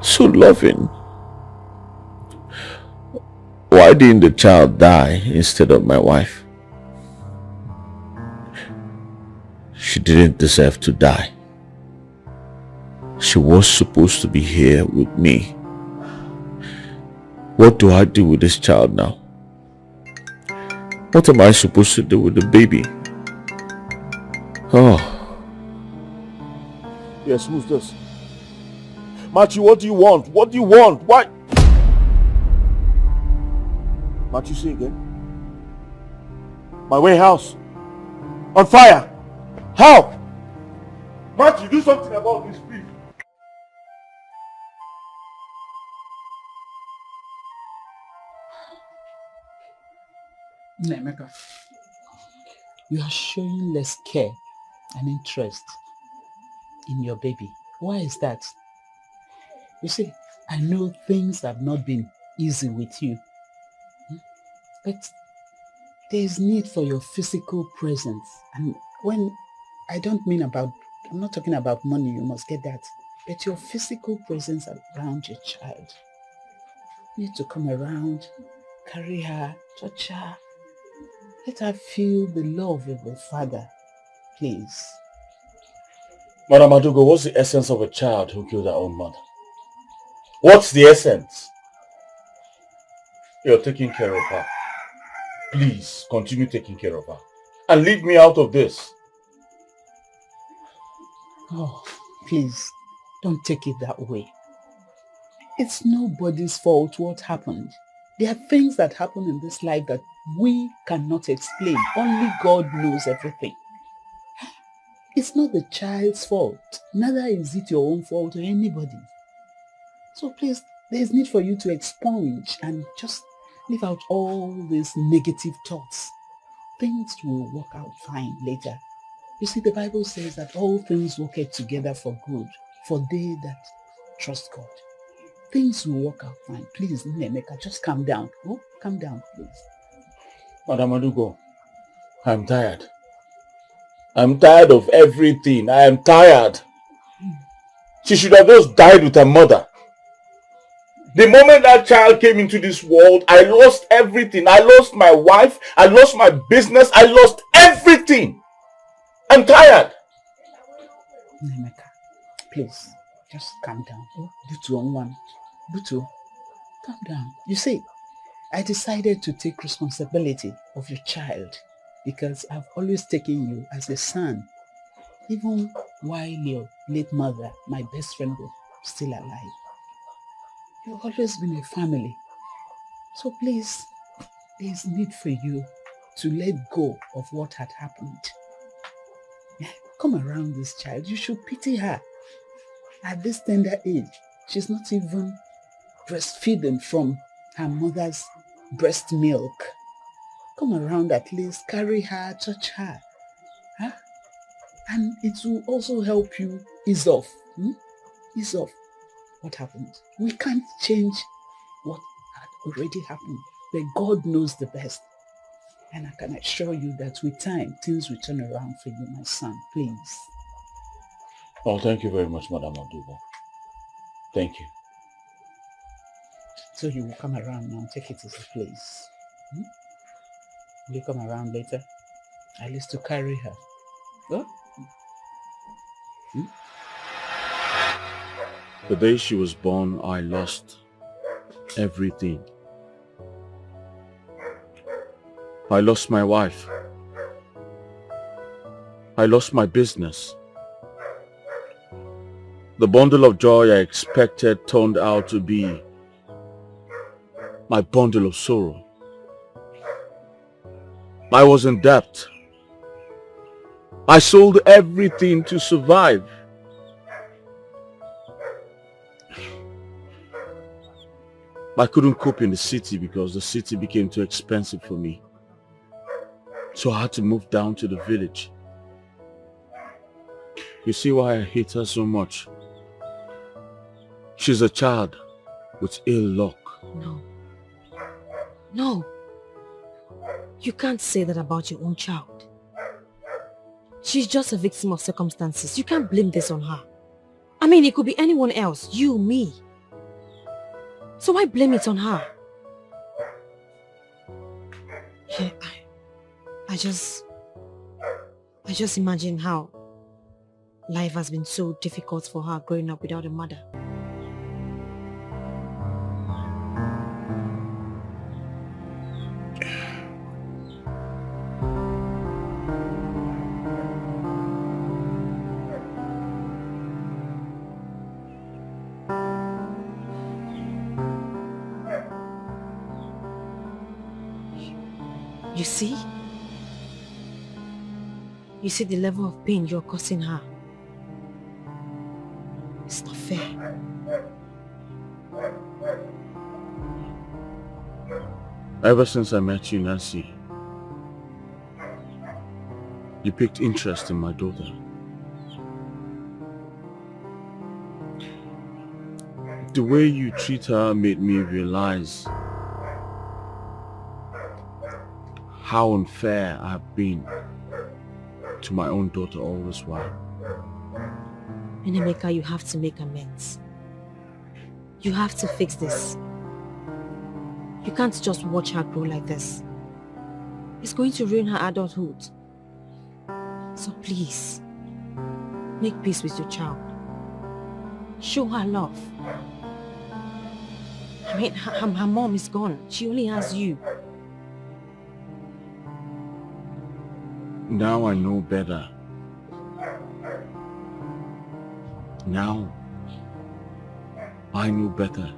so loving. Why didn't the child die instead of my wife? She didn't deserve to die. She was supposed to be here with me. What do I do with this child now? What am I supposed to do with the baby? Oh. Yes, who's this? Matthew, what do you want? What do you want? Why? Matthew, say again. My warehouse on fire. How? Matthew, do something about this, please. Nemeka, you are showing less care and interest in your baby. Why is that? You see, I know things have not been easy with you, but there is need for your physical presence. And when I don't mean about, I'm not talking about money, you must get that, but your physical presence around your child. You need to come around, carry her, touch her, let her feel the love of a father, please. Madam Adugo, what's the essence of a child who killed her own mother? What's the essence? You're taking care of her. Please, continue taking care of her. And leave me out of this. Oh, please, don't take it that way. It's nobody's fault what happened. There are things that happen in this life that we cannot explain. Only God knows everything. It's not the child's fault. Neither is it your own fault or anybody. So please, there's need for you to expunge and just leave out all these negative thoughts. Things will work out fine later. You see, the Bible says that all things work together for good, for they that trust God. Things will work out fine. Please, Nemeka, just calm down. Oh, calm down, please. Madam Adugo, I'm tired. I'm tired of everything. I am tired. She should have just died with her mother. The moment that child came into this world, I lost everything. I lost my wife. I lost my business. I lost everything. I'm tired. Nemeka, please, just calm down. Oh, Butu, calm down. You see, I decided to take responsibility of your child because I've always taken you as a son, even while your late mother, my best friend, was still alive. You've always been a family. So please, there's need for you to let go of what had happened. Come around this child. You should pity her. At this tender age, she's not even breastfeeding from her mother's breast milk. Come around at least, carry her, touch her. Huh? And it will also help you ease off. Ease off what happened. We can't change what had already happened, but God knows the best. And I can assure you that with time, things will turn around for you, my son. Please. Oh, thank you very much, Madam Adugo. Thank you. So you will come around now and take it as a place. Will you come around later? At least to carry her. Oh? The day she was born, I lost everything. I lost my wife. I lost my business. The bundle of joy I expected turned out to be my bundle of sorrow. I was in debt. I sold everything to survive. I couldn't cope in the city because the city became too expensive for me. So I had to move down to the village. You see why I hate her so much? She's a child with ill luck. No. You can't say that about your own child. She's just a victim of circumstances. You can't blame this on her. I mean, it could be anyone else. You, me. So why blame it on her? Yeah, I just imagine how life has been so difficult for her growing up without a mother. You see? You see the level of pain you're causing her. It's not fair. Ever since I met you, Nancy, you picked interest in my daughter. The way you treat her made me realize how unfair I have been to my own daughter all this while. Enemeka, you have to make amends. You have to fix this. You can't just watch her grow like this. It's going to ruin her adulthood. So please, make peace with your child. Show her love. I mean, her mom is gone. She only has you. Now I know better. Now I know better.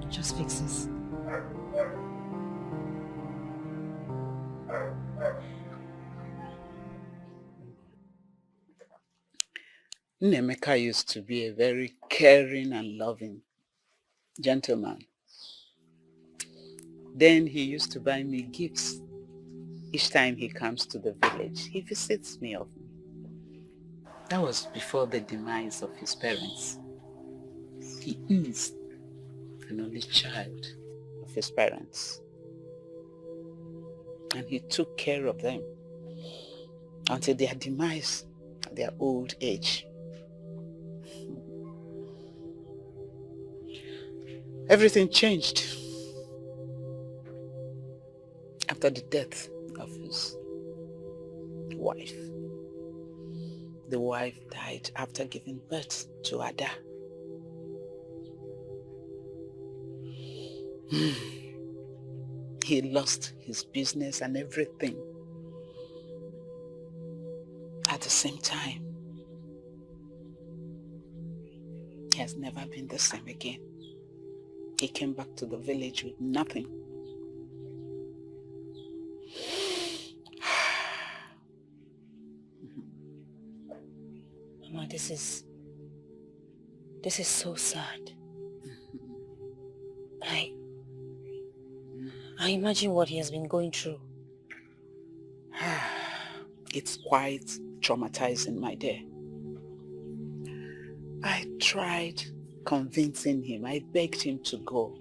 Just fix this. Nemeka used to be a very caring and loving gentleman. Then he used to buy me gifts. Each time he comes to the village, he visits me often. That was before the demise of his parents. He is an only child of his parents. And he took care of them until their demise at their old age. Everything changed after the death of his wife. The wife died after giving birth to Ada. He lost his business and everything at the same time. He has never been the same again. He came back to the village with nothing. Mama, this is so sad. I imagine what he has been going through. It's quite traumatizing, my dear. I tried convincing him. I begged him to go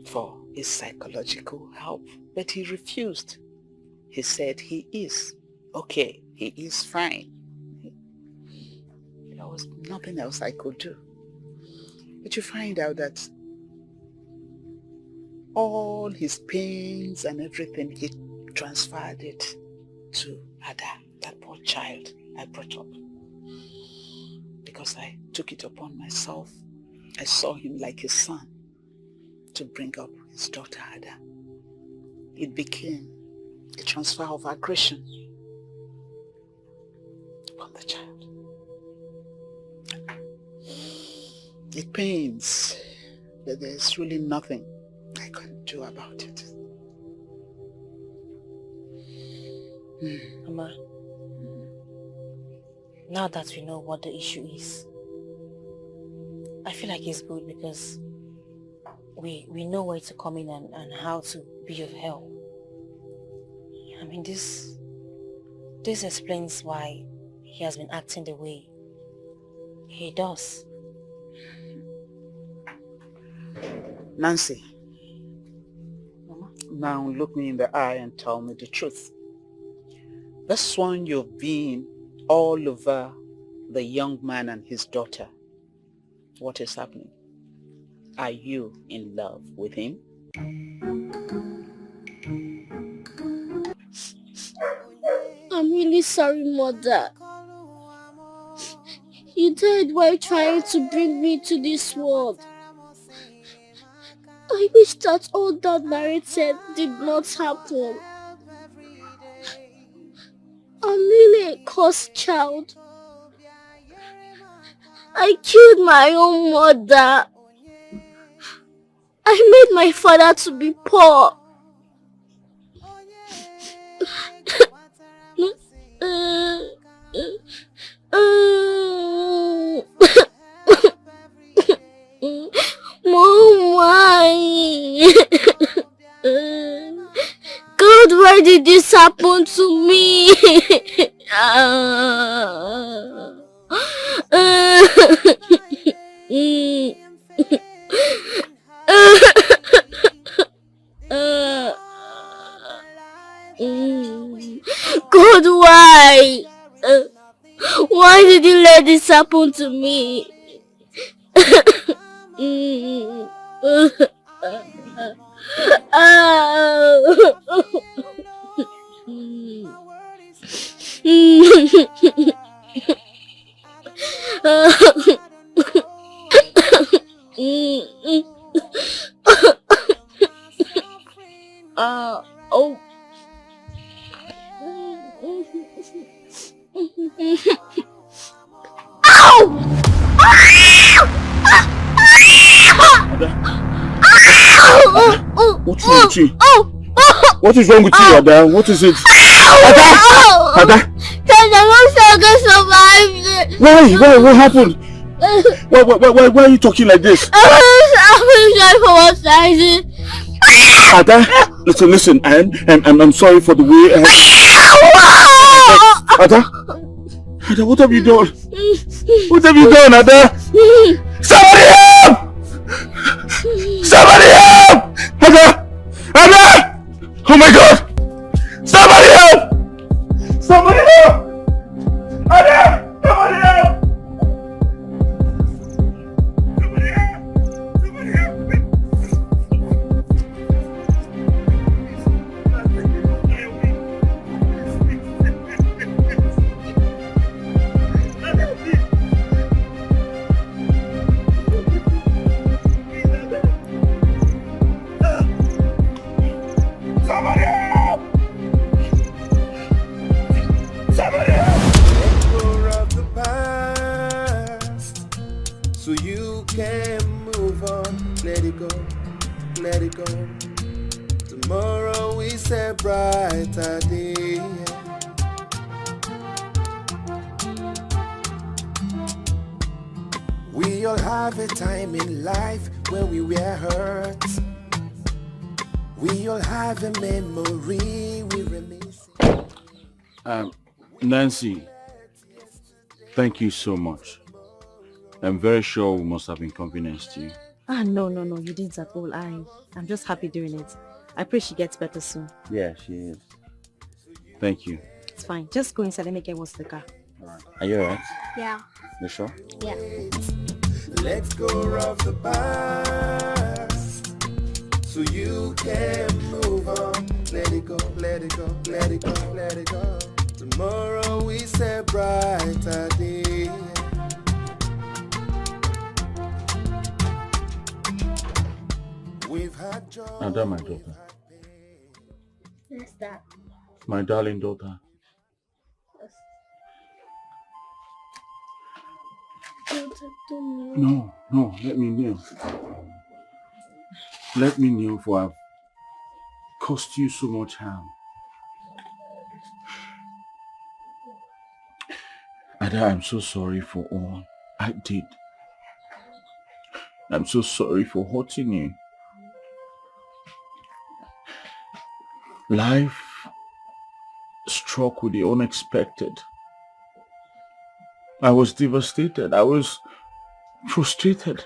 for his psychological help, but he refused. He said he is okay. He is fine. There was nothing else I could do. But you find out that all his pains and everything, he transferred it to Ada, that poor child I brought up. Because I took it upon myself. I saw him like his son to bring up his daughter Ada. It became a transfer of aggression upon the child. It pains, but there's really nothing I can do about it. Mama, now that we know what the issue is, I feel like it's good because we know where to come in and how to be of help. I mean, this explains why he has been acting the way he does. Nancy, Mama? Now look me in the eye and tell me the truth. This one you've been all over the young man and his daughter. What is happening? Are you in love with him? I'm really sorry, Mother. You died while trying to bring me to this world. I wish that all that Mary said did not happen. I'm really a cursed child. I killed my own mother. I made my father to be poor. Mom, why? God, why did this happen to me? God, why? Why did you let this happen to me? Oh. What's wrong with you? What is wrong with you, Ada? What is it? Ada! Why? What happened? Why are you talking like this? Ada, listen, I'm sorry for the way Ada, what have you done? What have you done, Ada? Somebody help! Somebody help! Ada! Oh my God! Somebody help! Somebody help! Ada! Somebody help! Let it go. Tomorrow is a brighter day. We all have a time in life when we were hurt. We all have a memory we reminisce. Nancy, thank you so much. I'm very sure we must have inconvenienced you. No, you didn't at all. I'm just happy doing it. I pray she gets better soon. Yeah, she is. Thank you. It's fine. Just go inside and make it what's the car. Alright. Are you alright? Yeah. You sure? Yeah. Let's go off the past so you can move on. Let it go, let it go, let it go, let it go. Tomorrow is a brighter day. We've had joy. Ada, my daughter. What's that? My darling daughter. No, let me kneel. Let me kneel, for I've caused you so much harm. Ada, I'm so sorry for all I did. I'm so sorry for hurting you. Life struck with the unexpected. I was devastated. I was frustrated.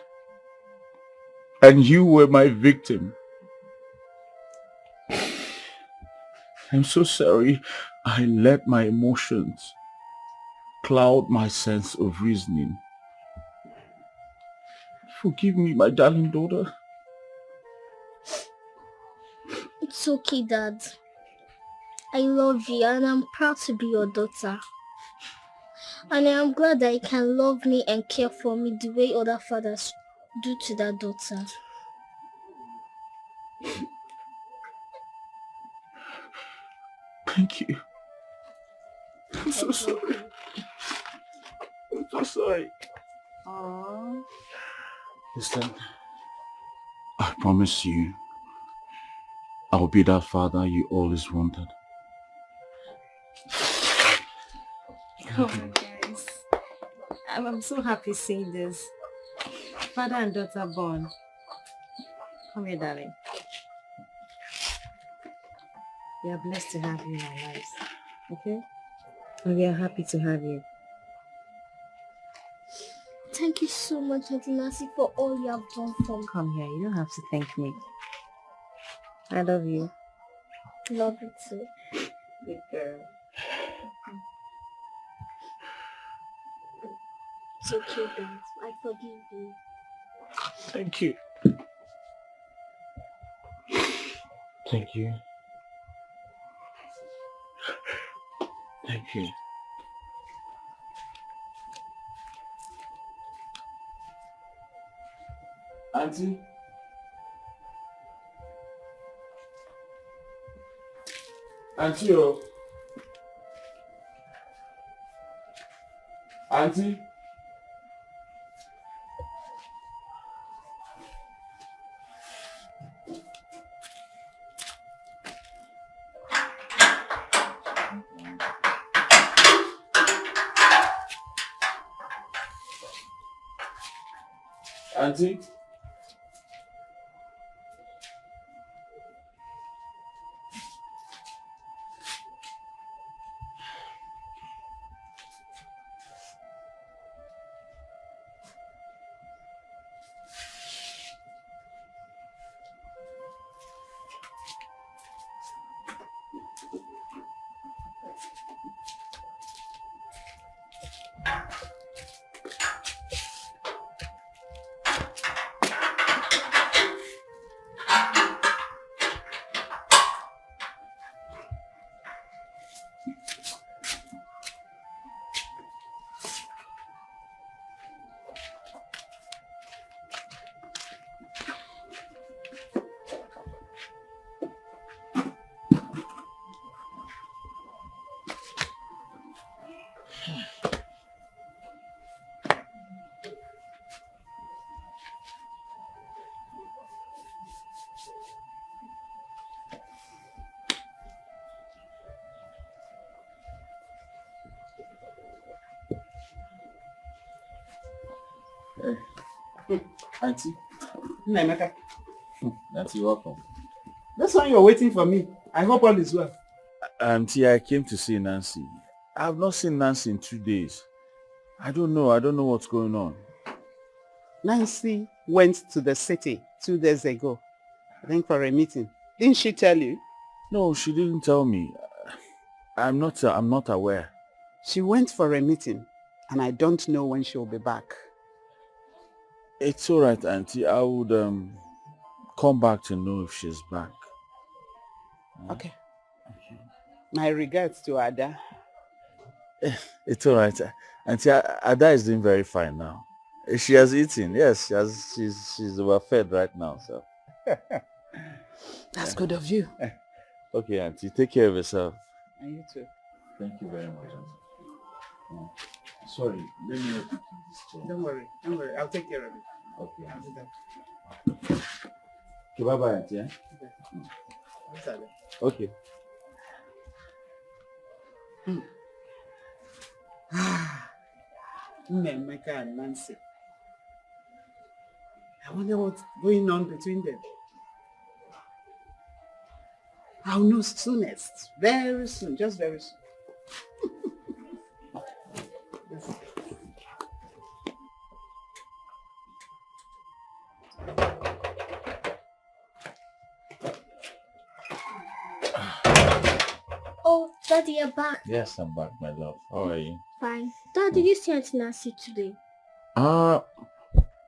And you were my victim. I'm so sorry I let my emotions cloud my sense of reasoning. Forgive me, my darling daughter. It's okay, Dad. I love you and I'm proud to be your daughter. And I am glad that you can love me and care for me the way other fathers do to their daughter. Thank you. I'm so sorry. I'm so sorry. Aww. Listen, I promise you, I'll be that father you always wanted. Oh my guys. I'm so happy seeing this. Father and daughter born. Come here, darling. We are blessed to have you in our lives. Okay? And we are happy to have you. Thank you so much, Auntie Nancy, for all you have done for me. Come here, you don't have to thank me. I love you. Love you too. Good girl. It's okay, Dad. I forgive you. Thank you. Thank you. Thank you. Auntie? Auntie, oh. Auntie? Auntie? Auntie. Nemeka. Auntie, welcome. That's why you're waiting for me. I hope all is well. Auntie, I came to see Nancy. I have not seen Nancy in 2 days. I don't know what's going on. Nancy went to the city 2 days ago, I think for a meeting. Didn't she tell you? No, she didn't tell me. I'm not aware. She went for a meeting, and I don't know when she'll be back. It's all right, Auntie. I would come back to know if she's back. Okay. My regards to Ada. It's all right. Auntie, Ada is doing very fine now. She has eaten. Yes, she's overfed right now. So. That's good of you. Okay, Auntie. Take care of yourself. And you too. Thank you very much, Auntie. Sorry, let me help you keep this chair. Don't worry. I'll take care of it. Okay. I'll do that. Okay, bye-bye, Auntie. Eh? Okay. Okay. Nemeka and Nancy. I wonder what's going on between them. I'll know soonest. Very soon. Just very soon. Oh, Daddy, you're back. Yes, I'm back, my love. How are you? Fine. Dad, did you see Auntie Nancy today? I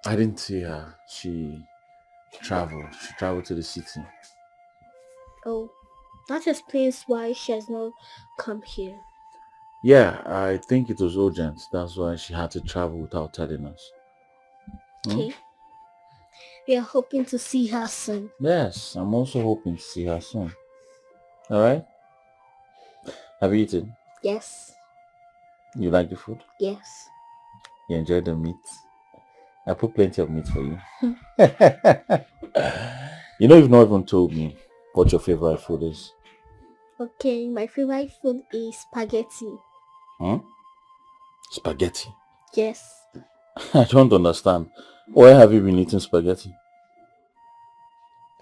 didn't see her. She traveled. She traveled to the city. Oh, that explains why she has not come here. Yeah, I think it was urgent. That's why she had to travel without telling us. Okay. We are hoping to see her soon. Yes, I'm also hoping to see her soon. Alright? Have you eaten? Yes. You like the food? Yes. You enjoy the meat? I put plenty of meat for you. You know, you've not even told me what your favorite food is. Okay, my favorite food is spaghetti. Huh? Spaghetti? Yes. I don't understand. Why have you been eating spaghetti?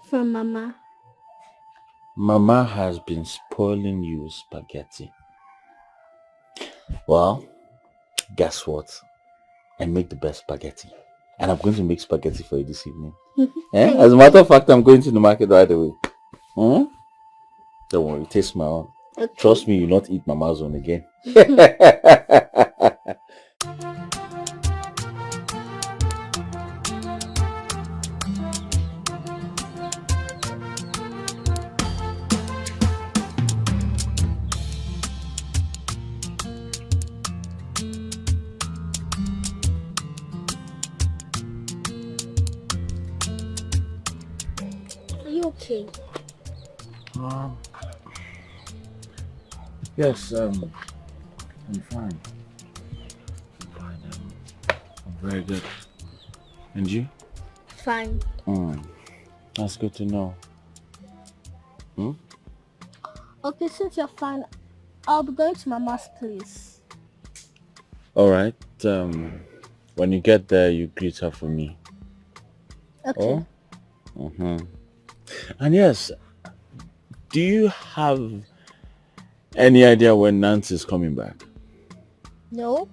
From Mama. Mama has been spoiling you with spaghetti. Well, guess what? I make the best spaghetti. And I'm going to make spaghetti for you this evening. As a matter of fact, I'm going to the market right away. Don't worry, taste my own. Okay. Trust me, you'll not eat Mama's own again. Okay. Yes, I'm fine. I'm fine. I'm very good. And you? Fine. That's good to know. Okay, since you're fine, I'll be going to Mama's place. Alright. When you get there, you greet her for me. Okay. Oh? And yes, do you have any idea when Nancy's coming back? No.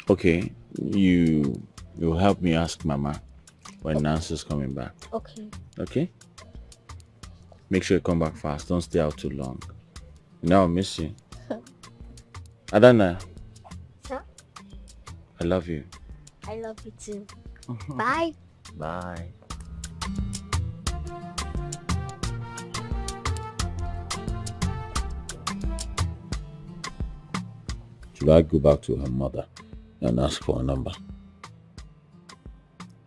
Okay, you help me ask Mama when Nancy's coming back. Okay. Okay? Make sure you come back fast. Don't stay out too long. I'll miss you. Adana. Sir? I love you. I love you too. Bye. Bye. Should I go back to her mother and ask for a number?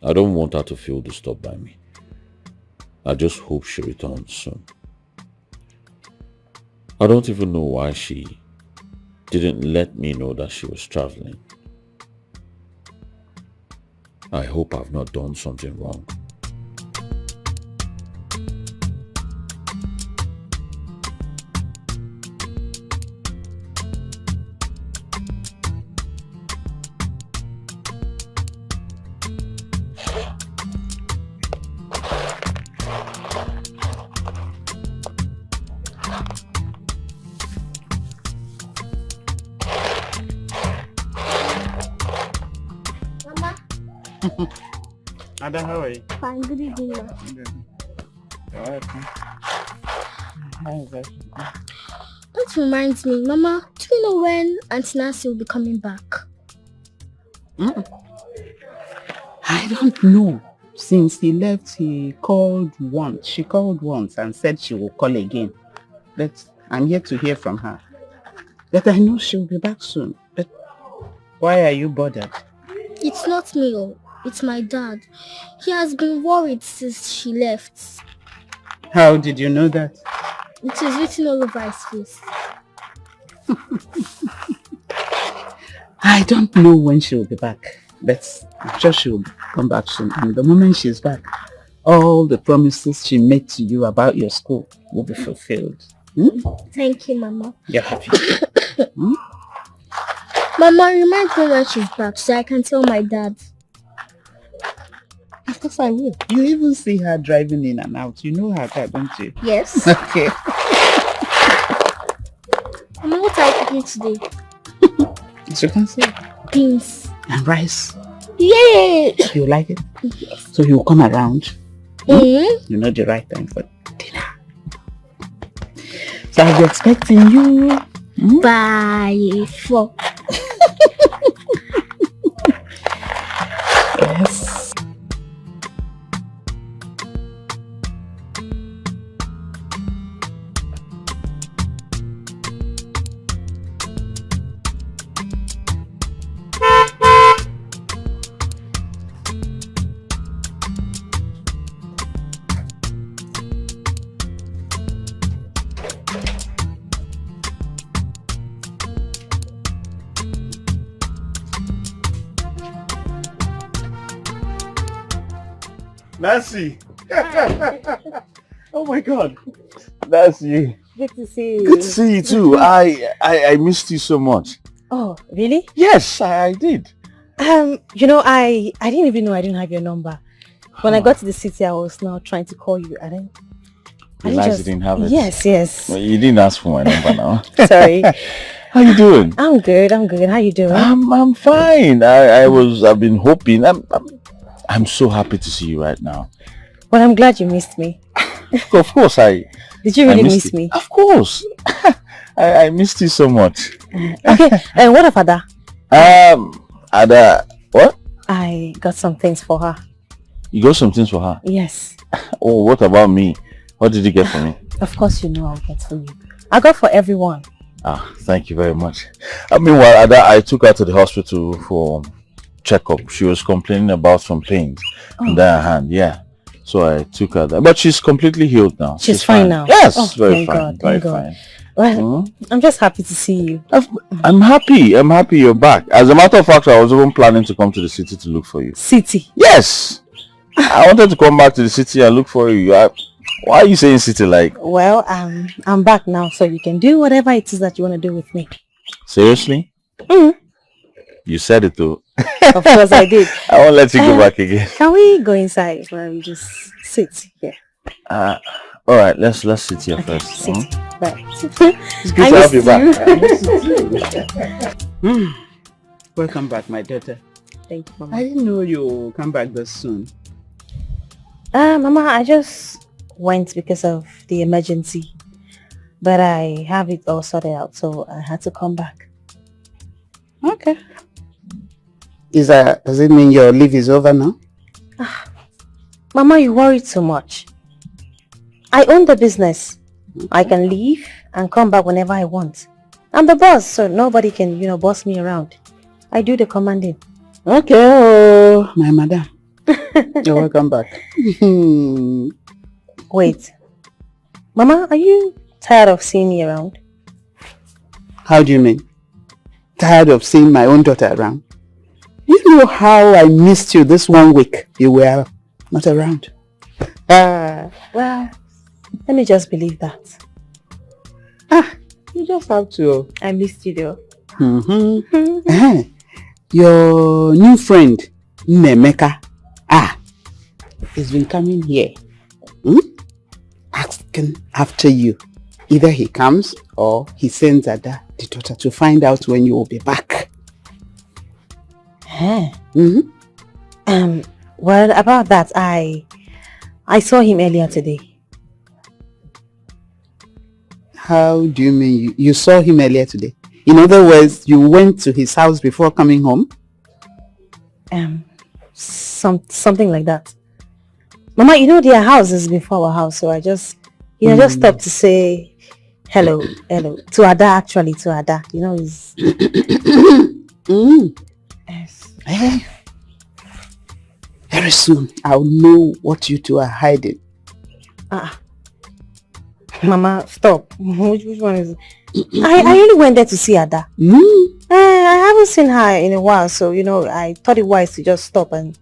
I don't want her to feel disturbed by me. I just hope she returns soon. I don't even know why she didn't let me know that she was traveling. I hope I've not done something wrong. Ada, how are you? Fine, good evening, ma. That reminds me, Mama, do you know when Auntie Nancy will be coming back? I don't know. Since he left, she called once and said she will call again. But I'm yet to hear from her. But I know she'll be back soon. But why are you bothered? It's not me, it's my dad. He has been worried since she left. How did you know that? It is written all over his face. I don't know when she will be back, but I'm sure she will come back soon. And the moment she's back, all the promises she made to you about your school will be fulfilled. Thank you, Mama. You're happy. Mama, remind me when she's back so I can tell my dad. Of course I will. You even see her driving in and out. You know her car, don't you? Yes. Okay. Mama, what are you cooking today? As you can see. Beans. And rice. Yay! You like it? Yes. So you will come around. You know the right time for dinner. So I'll be expecting you. By 4. Yes. Nancy! Oh my God. Nancy. Good to see you. Good to see you too. I missed you so much. Oh, really? Yes, I did. You know, I didn't even know I didn't have your number. When I got to the city, I was now trying to call you. I realized you didn't have it. Yes. Well, you didn't ask for my number now. Sorry. How you doing? I'm good. How you doing? I'm fine. I've been hoping. I'm so happy to see you right now. Well, I'm glad you missed me. Of course, Did you really miss me? Of course. I missed you so much. Okay. What of Ada? Ada, what? I got some things for her. You got some things for her? Yes. Oh, what about me? What did you get for me? Of course you know I'll get for you. I got for everyone. Thank you very much. Meanwhile, Ada, I took her to the hospital for checkup. She was complaining about some pains in her hand. Yeah. So I took her there. But she's completely healed now. She's fine now? Yes, very fine. God, very God. fine. Well, I'm just happy to see you. I'm happy. I'm happy you're back. As a matter of fact, I was even planning to come to the city to look for you. City? Yes. I wanted to come back to the city and look for you. Why are you saying city like? Well, I'm back now, so you can do whatever it is that you want to do with me. Seriously? You said it though. Of course I did. I won't let you go back again. Can we go inside and just sit here? All right, let's sit here first. Sit. Right. It's good to have you back. Welcome back, my daughter. Thank you, Mama. I didn't know you come back this soon. Mama, I just went because of the emergency, but I have it all sorted out, so I had to come back. Okay. Does it mean your leave is over now? Mama, you worry too much. I own the business. I can leave and come back whenever I want. I'm the boss, so nobody can, boss me around. I do the commanding. Okay, my madam. You're welcome back. Wait. Mama, are you tired of seeing me around? How do you mean? Tired of seeing my own daughter around? You know how I missed you this 1 week you were not around. Well, let me just believe that. You just have to. I missed you though. Your new friend, Nemeka, has been coming here. Asking after you. Either he comes or he sends Ada, the daughter, to find out when you will be back. Well, about that, I saw him earlier today. How do you mean you saw him earlier today? In other words, you went to his house before coming home? Something like that. Mama, their house is before our house, so I just, just stopped to say hello to Ada. Actually, to Ada, is. Yes. Very soon, I'll know what you two are hiding. Mama, stop. Which one is it? I only went there to see Ada. I haven't seen her in a while, so, I thought it wise to just stop and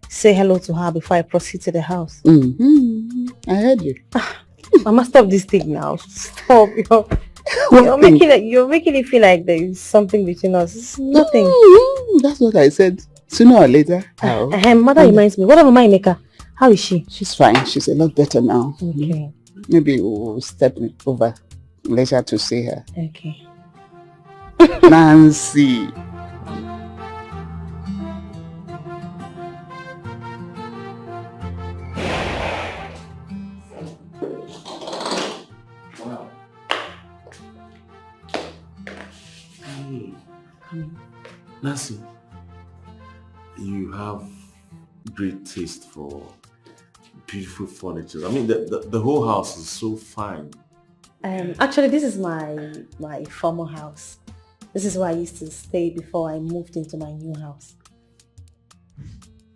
say hello to her before I proceed to the house. I heard you. Mama, stop this thing now. Stop. You're making it feel like there is something between us. It's nothing. That's what I said. Sooner or later. Mother reminds me. What about my maker? How is she? She's fine. She's a lot better now. Okay. Maybe we'll step over later to see her. Okay. Nancy. Nancy, you have great taste for beautiful furniture. I mean, the whole house is so fine. Actually, this is my former house. This is where I used to stay before I moved into my new house.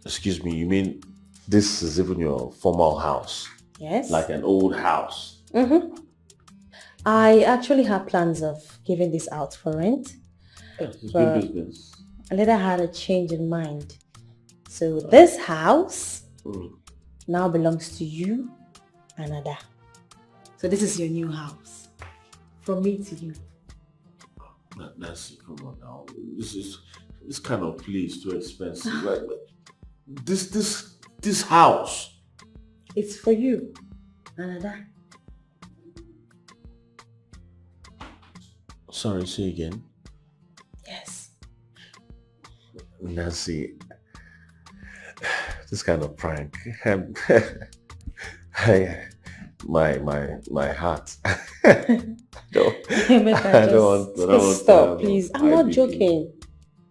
Excuse me, you mean this is even your former house? Yes. Like an old house? I actually had plans of giving this out for rent. It's good business. I later had a change in mind. So this house now belongs to you and Ada. So this is your new house. From me to you. Nancy, come on now. This kind of place is too expensive. Like this house. It's for you and Ada. Sorry, say again. Yes. Nancy, this kind of prank. My heart. I don't stop, please. I'm not joking.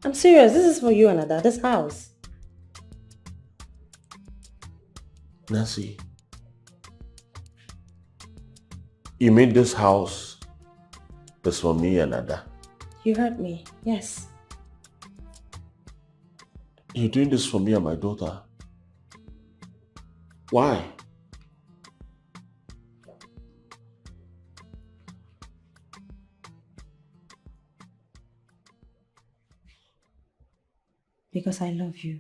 I'm serious. This is for you and Ada. This house. Nancy, you mean this house is for me and Ada? You heard me. Yes. You're doing this for me and my daughter. Why? Because I love you.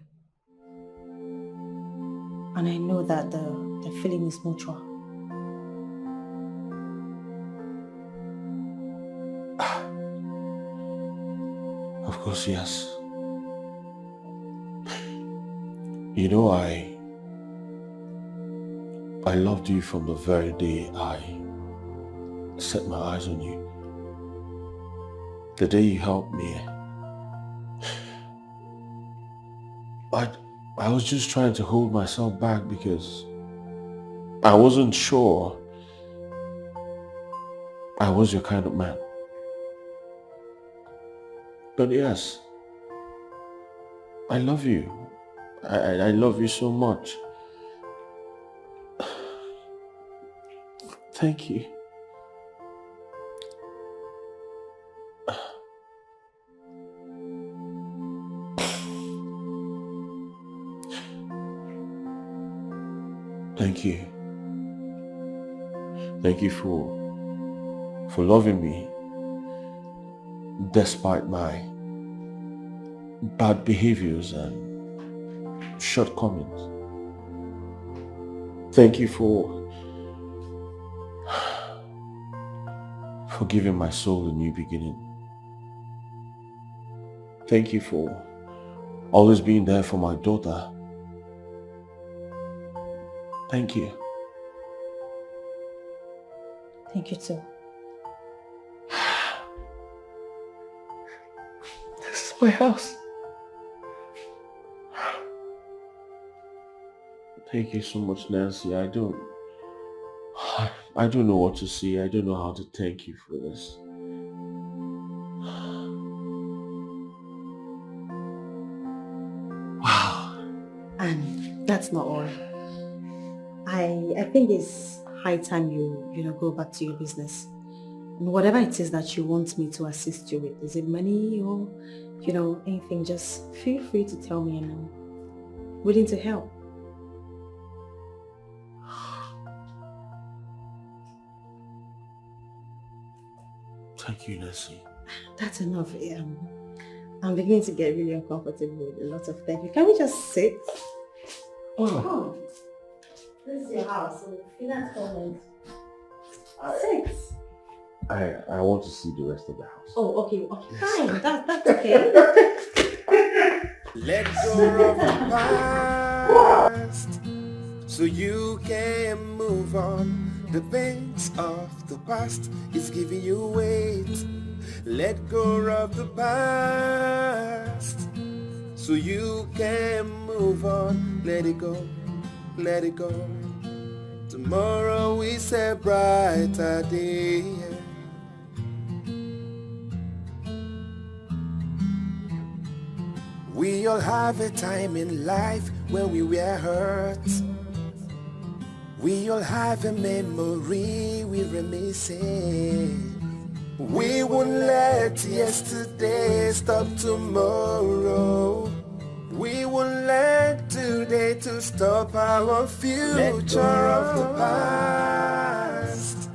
And I know that the feeling is mutual. Of course, yes. You know, I loved you from the very day I set my eyes on you. The day you helped me. I was just trying to hold myself back because I wasn't sure I was your kind of man. But yes, I love you. I love you so much. Thank you. Thank you. Thank you for loving me despite my bad behaviors and shortcomings. Thank you for giving my soul a new beginning. Thank you for always being there for my daughter. Thank you. Thank you too. This is my house. Thank you so much, Nancy. I don't know what to say. I don't know how to thank you for this. Wow. And that's not all. I think it's high time you go back to your business. And whatever it is that you want me to assist you with, is it money or, anything, just feel free to tell me and I'm willing to help. Thank you, Nancy. That's enough. I'm beginning to get really uncomfortable with a lot of thank you. Can we just sit? Oh. This is your house, so you're not comment. Sit. I want to see the rest of the house. Oh, okay, fine. That's okay. Let go of the past so you can move on. The pains of the past is giving you weight. Let go of the past so you can move on. Let it go. Let it go. Tomorrow is a brighter day. We all have a time in life when we were hurt. We all have a memory we were missing. We won't let yesterday stop tomorrow. We won't let today to stop our future of the past.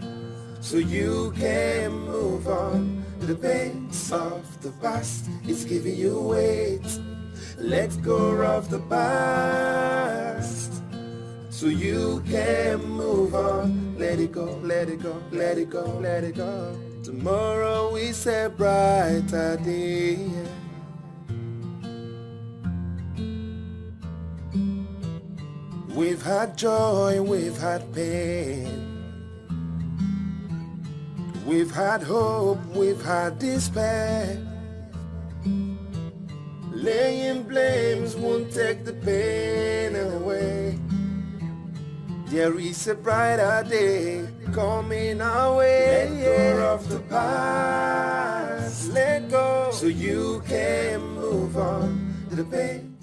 So you can move on. The pains of the past is giving you weight. Let go of the past so you can move on. Let it go, let it go, let it go, let it go. Tomorrow is a brighter day. We've had joy, we've had pain. We've had hope, we've had despair. Laying blames won't take the pain away. There is a brighter day coming our way. Let go of the past, let go, so you can move on to the pain.